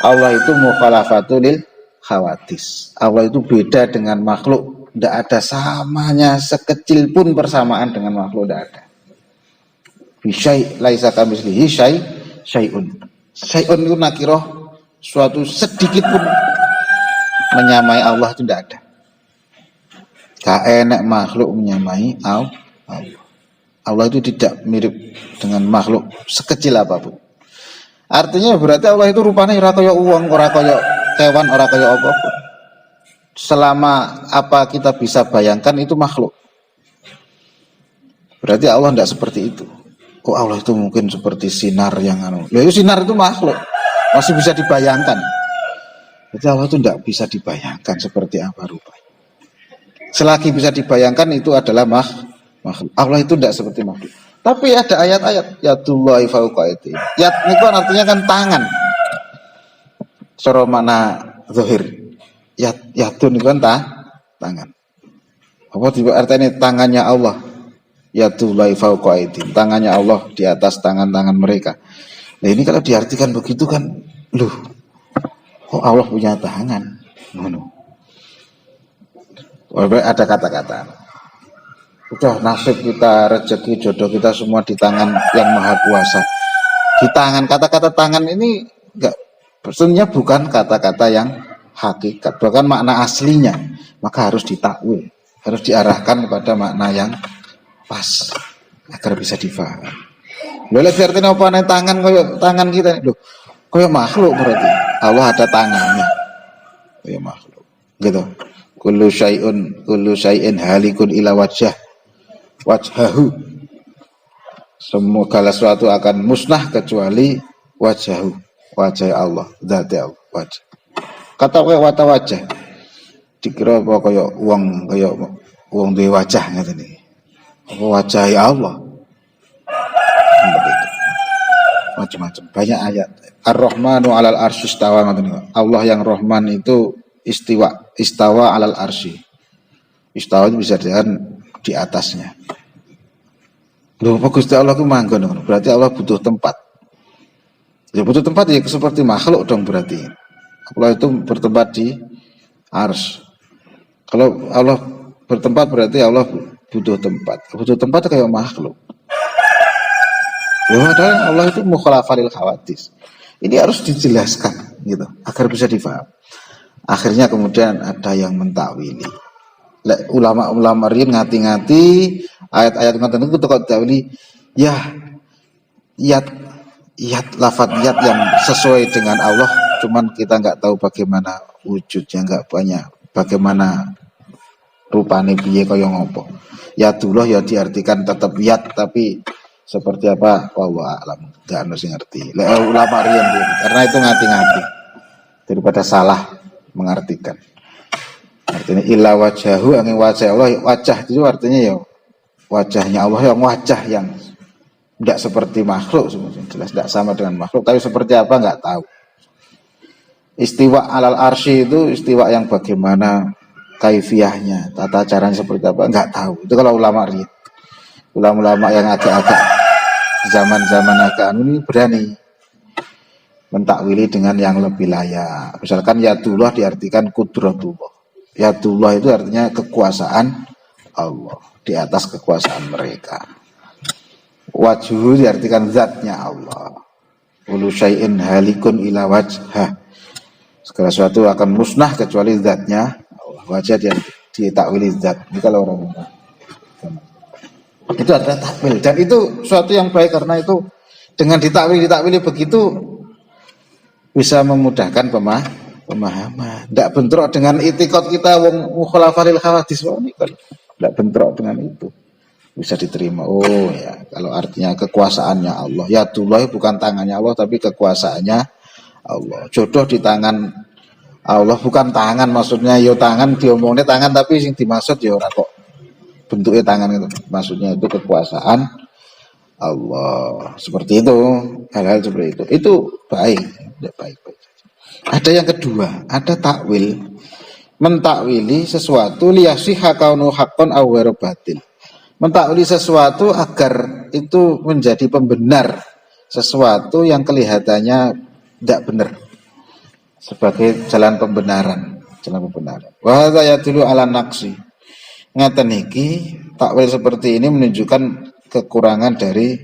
[SPEAKER 1] Allah itu mukhalafatul lil khawatis. Allah itu beda dengan makhluk. Tidak ada samanya sekecil pun persamaan dengan makhluk, tidak ada. Bisyai laisa kamitslihi syai'un. Syai'un itu nakirah, suatu sedikit pun menyamai Allah itu tidak ada. Gak enak makhluk menyamai Allah. Allah itu tidak mirip dengan makhluk sekecil apapun. Artinya berarti Allah itu rupanya ora kaya uang, ora kaya kewan, ora kaya apapun. Selama apa kita bisa bayangkan itu makhluk. Berarti Allah tidak seperti itu. Kok Allah itu mungkin seperti sinar yang ya itu sinar itu makhluk, masih bisa dibayangkan. Berarti Allah itu tidak bisa dibayangkan seperti apa rupanya. Selagi bisa dibayangkan itu adalah makhluk. Allah itu tidak seperti makhluk. Tapi ada ayat-ayat yadullahi fauqa aydihim. Yad itu artinya kan tangan. Soro mana zahir. Yadun itu kan tangan. Apa artinya tangannya Allah? Yadullahi fauqa aydihim. Tangannya Allah di atas tangan-tangan mereka. Nah ini kalau diartikan begitu kan, loh, kok Allah punya tangan? Ada kata-kata. Udah nasib kita, rezeki, jodoh kita semua di tangan yang maha kuasa. Di tangan, kata-kata tangan ini enggak, sebenarnya bukan kata-kata yang hakikat, bahkan makna aslinya. Maka harus ditakwil, harus diarahkan kepada makna yang pas agar bisa difaham. Lha artinya apa nih tangan kayak tangan kita loh, kayak makhluk berarti. Allah ada tangannya. Kayak makhluk. Gitu. Kullu syai'in halikun ila wajhahu. Semua segala sesuatu akan musnah kecuali wajhahu, wajah Allah, zat Allah, wajah. Kata kayak wajah. Dikira apa kayak wong duwe wajah ngeten iki. Apa wajah Allah? Macam-macam, banyak ayat. Ar-Rahmanu 'alal arsy istawa. Allah yang Rahman itu istawa 'alal arsy. Istawa itu bisa dikatakan di atasnya. Loh, apa Gusti Allah itu manggon? Berarti Allah butuh tempat. Ya butuh tempat ya seperti makhluk dong berarti. Allah itu bertempat di ars. Kalau Allah bertempat berarti Allah butuh tempat. Butuh tempat itu kayak makhluk. Ya Allah itu mukhalafalil khawatis. Ini harus dijelaskan gitu agar bisa difaham. Akhirnya kemudian ada yang mentakwili. Ulama-ulama riyen ngati-ngati ayat-ayat ngoten niku teko takwili ya lafaz yat yang sesuai dengan Allah, cuman kita nggak tahu bagaimana wujudnya, nggak banyak bagaimana rupane piye kaya ngopo. Yadullah ya diartikan tetap yat, tapi seperti apa wallahu a'lam, gak ono sing ngerti. Ulama riyen karena itu ngati-ngati daripada salah mengartikan. Artinya illa wajahu, angin wajah Allah, wajah itu artinya ya wajahnya Allah yang wajah yang tidak seperti makhluk, jelas tidak sama dengan makhluk, tapi seperti apa nggak tahu. Istiwa alal arsy itu istiwa yang bagaimana kaifiyahnya, tata caranya seperti apa nggak tahu. Itu kalau ulama riyen. Ulama-ulama yang agak-agak zaman-zaman agak ini berani mentakwili dengan yang lebih layak. Misalkan yadullah diartikan kudratullah. Yadullah itu artinya kekuasaan Allah di atas kekuasaan mereka. Wajhu diartikan zatnya Allah. Kullu syai'in halikun ila wajhah. Segala sesuatu akan musnah kecuali zatnya Allah. Wajah dia ditakwili zat. Ini kalau orang itu adalah takwil, dan itu suatu yang baik karena itu dengan ditakwili begitu bisa memudahkan pemahaman. Tidak bentrok dengan itikad kita wong mukhalafalil khawadis ini kan. Tidak bentrok dengan itu. bisa diterima. Oh ya, kalau artinya kekuasaannya Allah, ya Yadullah bukan tangannya Allah tapi kekuasaannya Allah. Jodoh di tangan Allah, bukan tangan maksudnya. Yo tangan diomongnya tangan tapi sing dimaksud ya ora kok bentuknya tangan itu. Maksudnya itu kekuasaan Allah. Seperti itu, hal-hal seperti itu. Itu baik, baik. Ada yang kedua, ada takwil. Mentakwili sesuatu liyasihha kaunu haqqan aw ghairu batil. Mentakwili sesuatu agar itu menjadi pembenar sesuatu yang kelihatannya tidak benar sebagai jalan pembenaran. Wa hadza yadullu ala naqsi. Ngaten iki takwil seperti ini menunjukkan kekurangan dari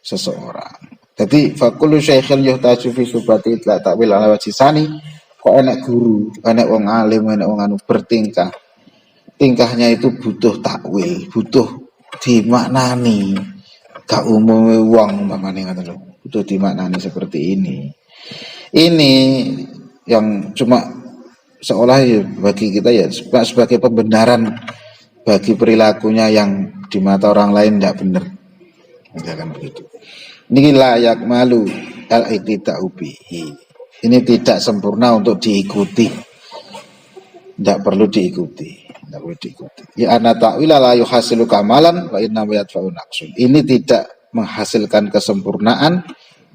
[SPEAKER 1] seseorang. Jadi fakulu syaikhil yuhtaju fi subati la takwil ala wajisani. Kok enak guru, enak wong alim, enak wong anu bertingkah. Tingkahnya itu butuh takwil, butuh dimaknani. Gak umume wong umpamane ngoten lho. Butuh dimaknani seperti ini. Ini yang cuma seolah ya bagi kita ya sebagai pembenaran bagi perilakunya yang di mata orang lain tidak benar. Jangan begitu. Ini layak malu al-iqtida'u bihi. Ini tidak sempurna untuk diikuti. Tidak perlu diikuti. Tidak perlu diikuti. Ya anna ta'wila la yuhasilu kamalan wa inna yadfa'u naqsun. Ini tidak menghasilkan kesempurnaan.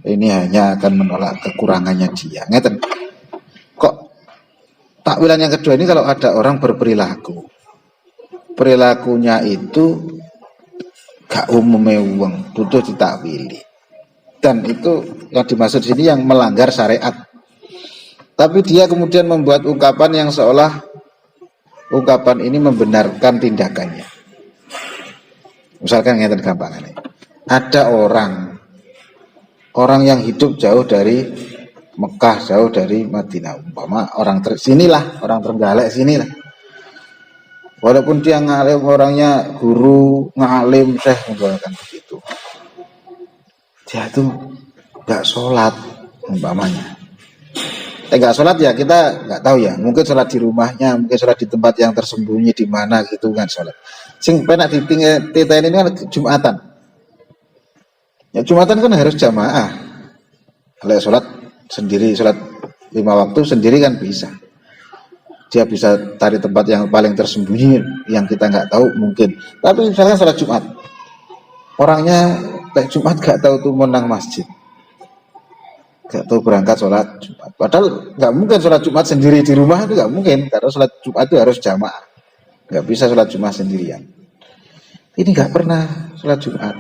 [SPEAKER 1] Ini hanya akan menolak kekurangannya dia. Ngeten. Kok takwilan yang kedua ini kalau ada orang berperilaku. Perilakunya itu gak umumnya wong, butuh ditakwili. Dan itu yang dimaksud sini yang melanggar syariat. Tapi dia kemudian membuat ungkapan yang seolah ungkapan ini membenarkan tindakannya. Misalkan ngeten gampangane. Ada orang yang hidup jauh dari Mekah, jauh dari Madinah, umpama orang sinilah, orang Trenggalek sinilah. Walaupun dia ngalim orangnya guru, ngalim, syekh misalkan begitu. Dia tuh enggak sholat umpamanya. Enggak sholat ya kita nggak tahu ya, mungkin sholat di rumahnya, mungkin sholat di tempat yang tersembunyi di mana gitu kan sholat. Sing penak ditinggal ini kan Jumatan. Ya Jumatan kan harus jamaah. Kalau sholat sendiri, sholat 5 waktu sendiri kan bisa. Dia bisa cari tempat yang paling tersembunyi yang kita nggak tahu mungkin. Tapi misalkan sholat Jumat, orangnya kayak Jumat nggak tahu tuh menang masjid. Gak tahu berangkat sholat Jumat. Padahal nggak mungkin sholat Jumat sendiri di rumah itu nggak mungkin karena sholat Jumat itu harus jamaah. Nggak bisa sholat Jumat sendirian. Ini nggak pernah sholat Jumat.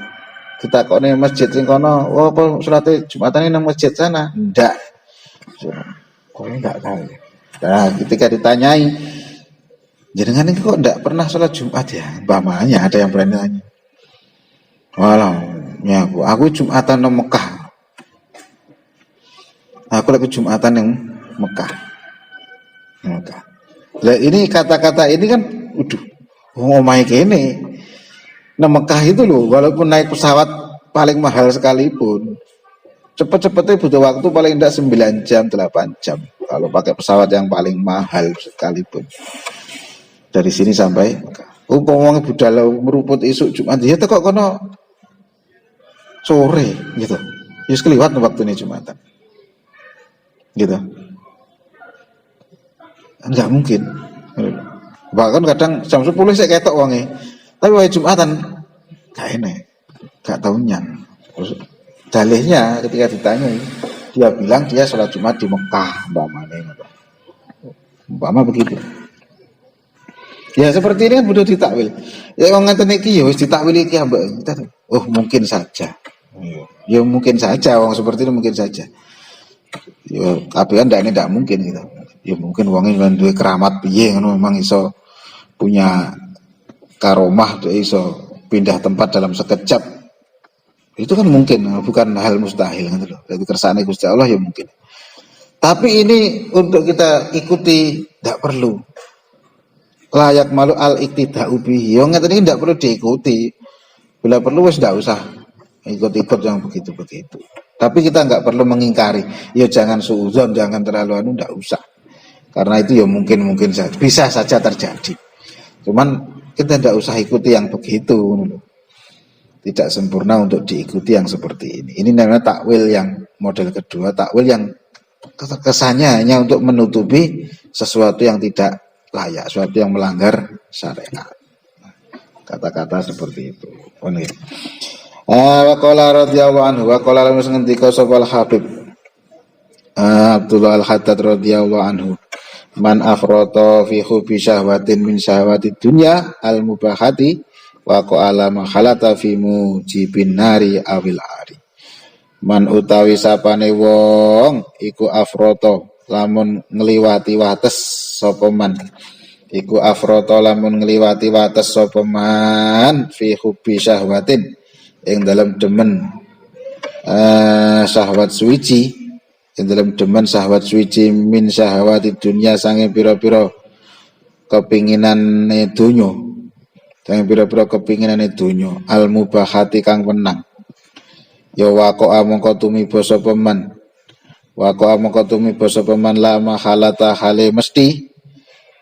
[SPEAKER 1] Kita kok nih masjid sing kono, oh kok sholat Jumatan ini masjid sana? Enggak. Kok nggak tahu. Nah, ketika ditanyai, jenengan ini kok nggak pernah sholat Jumat ya? Bapaknya ada yang berani tanya. Walau, ya aku Jumatan di Mekah. Aku lagi Jumatan yang Mekah. Nah, ini kata-kata ini kan, ngomai kene. Nah Mekah itu loh, walaupun naik pesawat paling mahal sekalipun, cepet-cepetnya butuh waktu paling tidak 9 jam, 8 jam. Kalau pakai pesawat yang paling mahal sekalipun. Dari sini sampai Mekah. Umpamanya budal meruput isuk Jumat, ya kok kono sore gitu. Yus keliwat waktu ini Jumatan. Gitu. Enggak mungkin. Bahkan kadang jam 10 saya ketok wonge. Tapi wae Jumatan gak enak. Gak taunya. Terus dalihnya ketika ditanya, dia bilang dia sholat Jumat di Mekah, umpama begitu. Ya seperti ini kan butuh ditakwil. Ya wong ngeten iki ya wis ditakwil iki ambek kita. Oh, mungkin saja. Ya mungkin saja wong seperti itu mungkin saja. Ya tapi kan ndak mungkin gitu. Ya mungkin wong ini duwe keramat piye ngono memang iso punya karomah tuh iso pindah tempat dalam sekejap. Itu kan mungkin, bukan hal mustahil gitu loh. Jadi kersane Gusti Allah ya mungkin. Tapi ini untuk kita ikuti tidak perlu. Layak malu al-iqtida'u bihi. Yang ngeten ini tidak perlu diikuti. Bila perlu wis tidak usah ikut-ikut yang begitu-begitu. Tapi kita nggak perlu mengingkari. Ya jangan suudzon, jangan terlalu tidak usah. Karena itu ya mungkin saja, bisa saja terjadi. Cuman kita tidak usah ikuti yang begitu. tidak sempurna untuk diikuti yang seperti ini. Ini namanya takwil yang model kedua, takwil yang kesannya hanya untuk menutupi sesuatu yang tidak layak, sesuatu yang melanggar syariat. Kata-kata seperti itu. Wa qala radhiyallahu anhu wa qala lamun ngendika sapa Habib Abdullah Al-Haddad radhiyallahu anhu, man afrata fi hubbi syahwatin min syahwatid dunya al-mubahati wa qala ma khalata fi mujibin nari awil ari. Man utawi sapane wong iku afrata lamun ngliwati wates sapa man, iku afrata lamun ngliwati wates sapa man fi hubbi syahwatin ing dalam demen syahwat suci, ing dalam demen syahwat suci min syahwati dunya sange pira-pira kepinginane donya, sange pira-pira kepinginane donya al mubahati kang menang. Ya waqa'a mongko tumiba sapa man, waqa'a mongko tumiba sapa man la mahalata hale mesti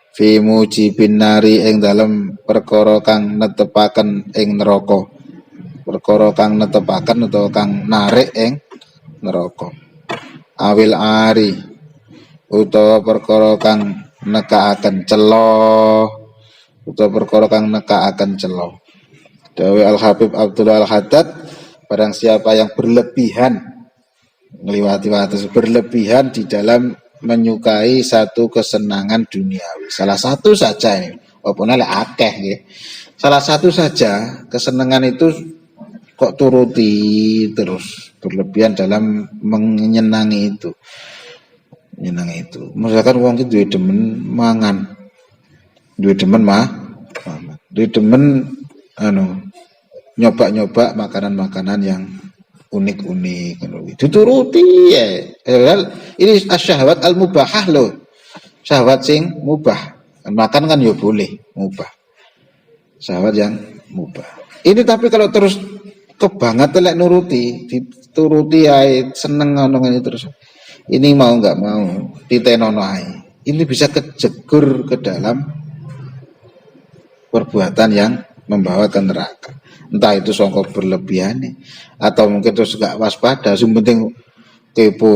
[SPEAKER 1] fi mujibin nari ing dalam perkara kang netepaken ing neraka, perkara kang netepaken utawa kang narik ing neraka. Awil ari utawa perkara kang nekaaken celo, utawa perkara kang nekaaken celo. Dawe Al Habib Abdullah Al Haddad, barang siapa yang berlebihan ngliwati batas, berlebihan di dalam menyukai satu kesenangan duniawi, salah satu saja ini, walaupun ada akeh ya, salah satu saja kesenangan itu kok turuti terus, berlebihan dalam menyenangi itu, menyenangi itu. Misalkan wong iki duwe demen mangan, duwe demen duwe demen nyoba-nyoba makanan-makanan yang unik-unik, dituruti ya. Ini asyahwat al-mubahah loh, syahwat sing mubah. Makan kan ya boleh mubah, syahwat yang mubah. Ini tapi kalau terus kebangetan lek nuruti, dituruti ae seneng ngono ngene terus. Ini mau enggak mau ditenono ae. Ini bisa kejegur ke dalam perbuatan yang membawa ke neraka. Entah itu songkok berlebihan nih, atau mungkin terus gak waspada. Yang penting kepo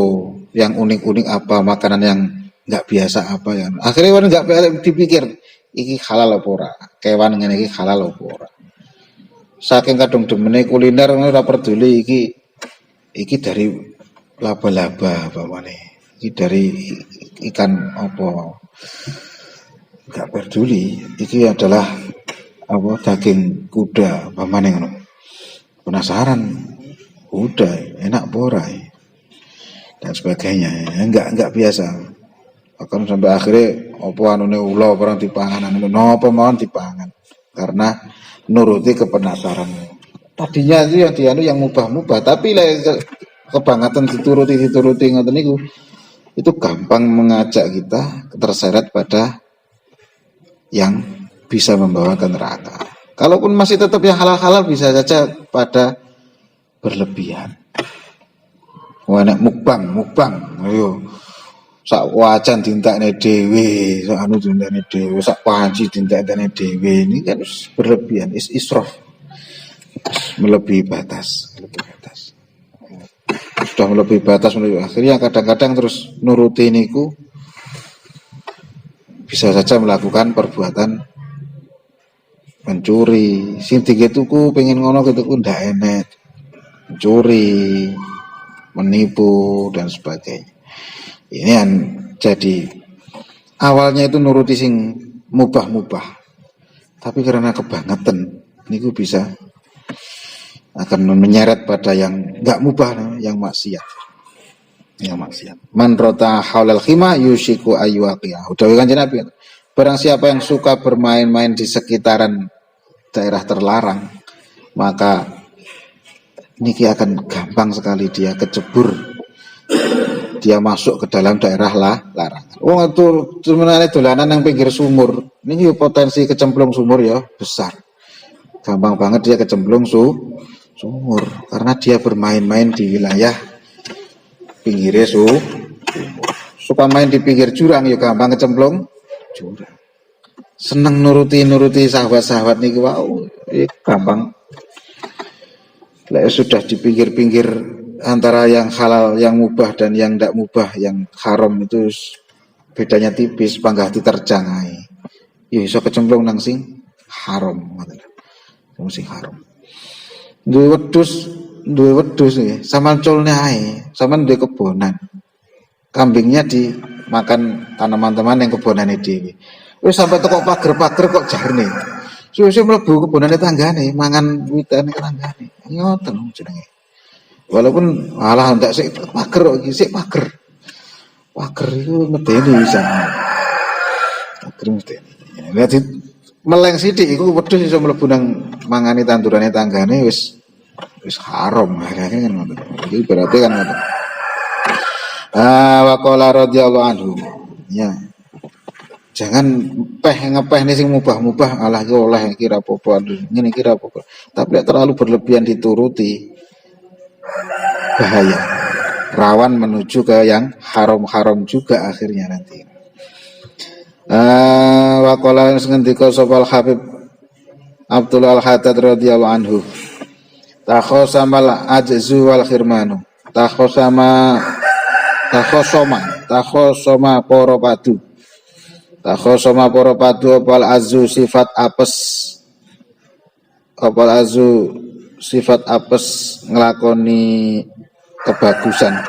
[SPEAKER 1] yang unik-unik apa, makanan yang nggak biasa apa yang akhirnya orang nggak dipikir iki halal apa ora, kewan ngene iki halal apa ora. Saking kadung demene kuliner ora peduli iki dari laba-laba bapakne, iki dari ikan apa, nggak peduli, iki adalah apa daging kuda pamane ngono. Penasaran, kuda enak ora dan sebagainya. Enggak biasa. Akan sampai akhirnya apa anune ula barang dipangan, anu napa mawon dipangan. Karena nuruti kepenasaran. Tadinya itu yang dianu yang mubah-mubah, tapi kebangetan dituruti ngoten niku itu gampang mengajak kita terseret pada yang bisa membawa ke neraka. Kalaupun masih tetap yang halal-halal bisa saja pada berlebihan. Nek mukbang, ayo sak wajan dintakne dhewe, sak anu dintakne dhewe, sak panci dintakne dhewe, ini kan berlebihan, israf. Melebihi batas. Sudah melebihi batas, akhirnya kadang-kadang terus nuruti niku bisa saja melakukan perbuatan mencuri, sing tuku pengen ngono ketuku ndak enek, mencuri, menipu dan sebagainya. Ini yang jadi awalnya itu nuruti sing mubah-mubah, tapi karena kebangetan niku bisa akan menyeret pada yang enggak mubah, yang maksiat. Man rota haulal khima yusiku ayyuqiya. Udah Kanjeng Nabi. Barang siapa yang suka bermain-main di sekitaran daerah terlarang, maka niki akan gampang sekali dia kecebur, dia masuk ke dalam daerah larangan. Wong itu sebenarnya dolanan yang pinggir sumur, ini potensi kecemplung sumur ya besar, gampang banget dia kecemplung sumur karena dia bermain-main di wilayah pinggirnya sumur. Suka main di pinggir jurang ya gampang kecemplung jurang. Seneng nuruti sahabat-sahabat nih, wow, gampang Sudah di pinggir-pinggir antara yang halal, yang mubah dan yang tidak mubah, yang haram itu bedanya tipis, panggah diterjang ae. Ya iso kecemplung nang sing haram ngoten. Sing haram. Duwe wedhus nggih, sampean culne ae, sampean duwe kebonan. Kambingnya dimakan tanaman-tanaman yang kebonane dhewe. Wis sampai teko pager-pager kok jarne. Suwe-suwe mlebu kebonane tanggane, mangan witane tanggane. Ngoten jenenge. Walaupun alah ndak sik pager kok iki, sik pager. Pager iku medeni pisan. Pager medeni. Lihat meleng sithik iku wedhus iso mlebu nang mangani tandurane tanggane wis haram. Akhirnya kan ngoten. Iki berarti kan ngoten. Wa qala radhiyallahu anhu. Ya. Jangan ngepeh nih sing mubah-mubah alah iki oleh kira apa-apa ngene kira apa-apa. Tapi terlalu berlebihan dituruti bahaya. Rawan menuju ke yang haram-haram juga akhirnya nanti. Wa qala ngendika sapa Habib Abdullah Al-Haddad radhiyallahu anhu. Takhosamal ajzu wal khirmanu. Takhosoma para padu. Takhosoma para padu opal azu sifat apes. Opal azu sifat apes nglakoni kebagusan.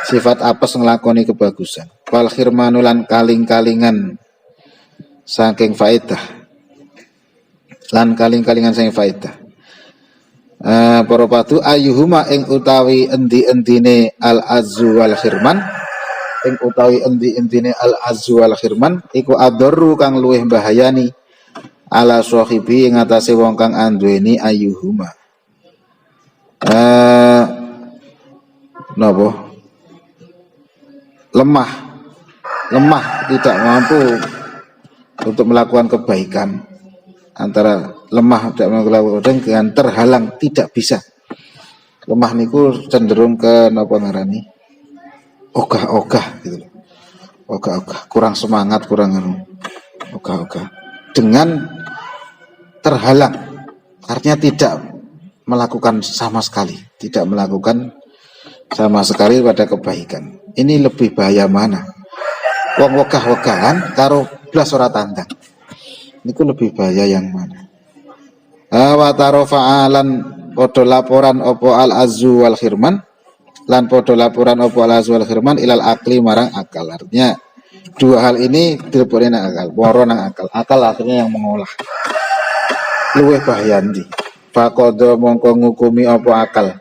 [SPEAKER 1] Sifat apes nglakoni kebagusan. Wal khirmanu lan kaling-kalingan saking faedah. Lan kaling-kalingan saking faedah. Para padu ayuhuma ing utawi endi-endine al azu wal khirman. Ing utawi endi-endine al azzu wal khirman iku adorru kang luwih bahayani ala sahibi ing atase wong kang anduweni ayuhuma. Napa? Lemah tidak mampu untuk melakukan kebaikan. Antara lemah tidak melakukan dengan terhalang tidak bisa. Lemah niku cenderung ke napa ngarani? Ogah-ogah gitu loh. Ogah-ogah, kurang semangat, kurang ogah-ogah. Dengan terhalang, artinya tidak melakukan sama sekali, tidak melakukan sama sekali pada kebaikan. Ini lebih bahaya mana? Wong ogah-ogahan karo blas ora tandang. Niku lebih bahaya yang mana? Wa tarafa'alan padha laporan apa al azzu wal khirman lan podo laporan opo al-azwal khirman ilal akli marang akal. Artinya dua hal ini dilebokne nang akal, moro nang akal. Akal akhirnya yang mengolah. Luwih bahaya ndi? Faqadha mongko ngukumi opo akal.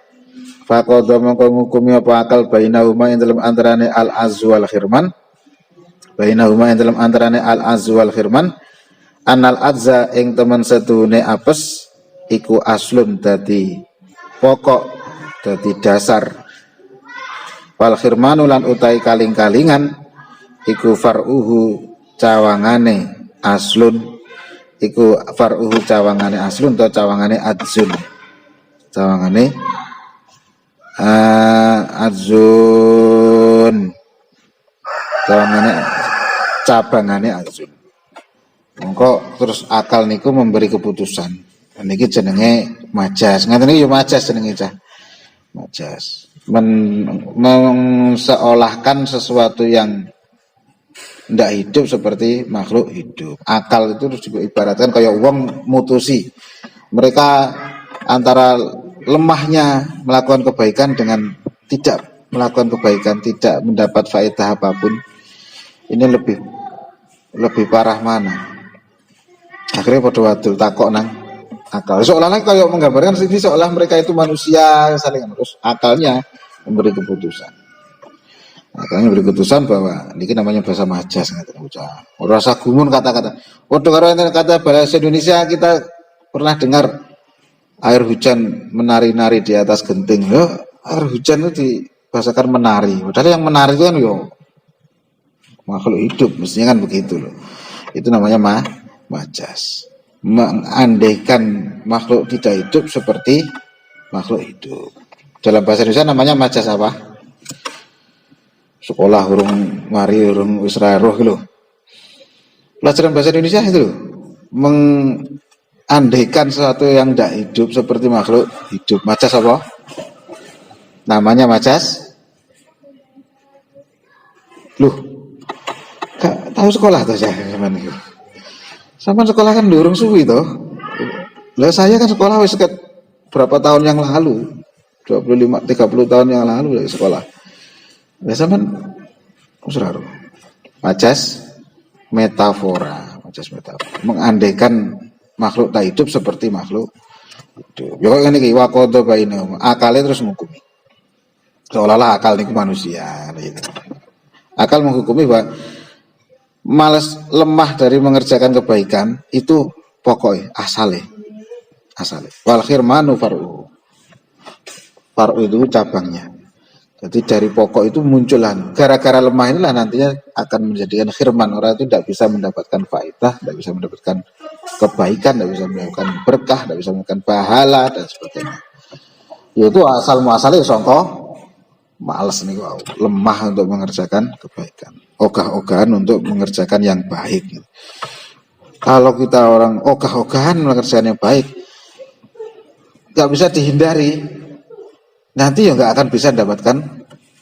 [SPEAKER 1] Faqadha mongko ngukumi opo akal bainahuma ing dalem antarane al-azwal khirman. Bainahuma ing dalem antarane al-azwal khirman. Anal azza ing temen setune apes iku aslun dadi pokok, dadi dasar. Wal khirmanu lan utai kaling-kalingan iku far'uhu cawangane aslun, iku far'uhu cawangane aslun atau cawangane adzun. Cawangane adzun. Cawangane cabangane adzun. Mongko terus akal niku memberi keputusan. Niki jenenge majas. Ngaten iki yo majas jenenge cah. Majas. Menseolahkan sesuatu yang tidak hidup seperti makhluk hidup. Akal itu juga ibaratkan kayak uang mutusi. Mereka antara lemahnya melakukan kebaikan dengan tidak melakukan kebaikan, tidak mendapat faedah apapun. Ini lebih parah mana? Akhirnya pada wadul takok nang akal. Seolah-olah kayak menggambarkan sini seolah mereka itu manusia saling terus akalnya memberi keputusan. Akalnya memberi keputusan bahwa ini namanya bahasa majas ngaten bocah. Rasa gumun kata-kata. Waktu karo kata bahasa Indonesia kita pernah dengar air hujan menari-nari di atas genting. Loh, air hujan itu dibahasakan menari. Padahal yang menari itu kan yo makhluk hidup, mestinya kan begitu loh. Itu namanya majas. Mengandaikan makhluk tidak hidup seperti makhluk hidup. Dalam bahasa Indonesia namanya majas apa? Sekolah urung mari urung wis ra roh lho. Pelajaran bahasa Indonesia itu loh. andaikan sesuatu yang tidak hidup seperti makhluk hidup. Majas apa? Namanya majas. Loh, gak tahu sekolah tuh saya zaman itu. Sama sekolah kan durung suwi toh. Lah saya kan sekolah wis seket berapa tahun yang lalu. 25 30 tahun yang lalu dari sekolah. Lah sampean usra majas metafora, majas metafora. Mengandaikan makhluk tak hidup seperti makhluk hidup. Ya kok ngene iki waqadha bainahum. Akale terus menghukumi. Seolah-olah akal niku manusia gitu. Akal menghukumi bahwa malas lemah dari mengerjakan kebaikan itu pokoknya asale. Wal khirmanu far'u. Far'u itu cabangnya. Jadi dari pokok itu munculan. Gara-gara lemah inilah nantinya akan menjadikan khirman. Orang itu tidak bisa mendapatkan faedah, tidak bisa mendapatkan kebaikan, tidak bisa mendapatkan berkah, tidak bisa mendapatkan pahala dan sebagainya. Yaitu asal muasalnya songko males nih, wow, lemah untuk mengerjakan kebaikan, ogah-ogahan untuk mengerjakan yang baik. Kalau kita orang ogah-ogahan mengerjakan yang baik, nggak bisa dihindari. Nanti ya nggak akan bisa mendapatkan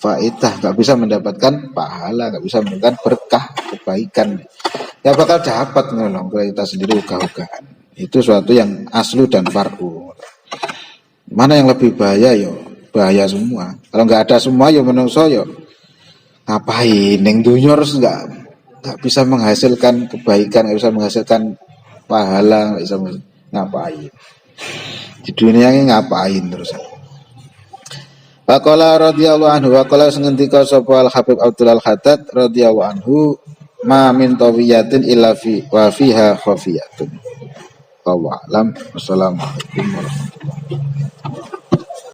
[SPEAKER 1] faedah, nggak bisa mendapatkan pahala, nggak bisa mendapatkan berkah kebaikan. Ya bakal dapat nolong kalau kita sendiri ogah-ogahan. Itu suatu yang aslu dan far'u. Mana yang lebih bahaya yo? Bahaya semua. Kalau nggak ada semua yo menungso yo ngapain? Neng dunia harus nggak bisa menghasilkan kebaikan, nggak bisa menghasilkan pahala, nggak bisa ngapain? Di dunia ini ngapain terus? Waqala radhiyallahu anhu, waqala sengendika sapa Al Habib Abdul Al Haddad radhiyallahu anhu, ma min tawiyatin illa fi wa fiha khafiyatun. Wallahu a'lam. Wassalamualaikum warahmatullahi wabarakatuh.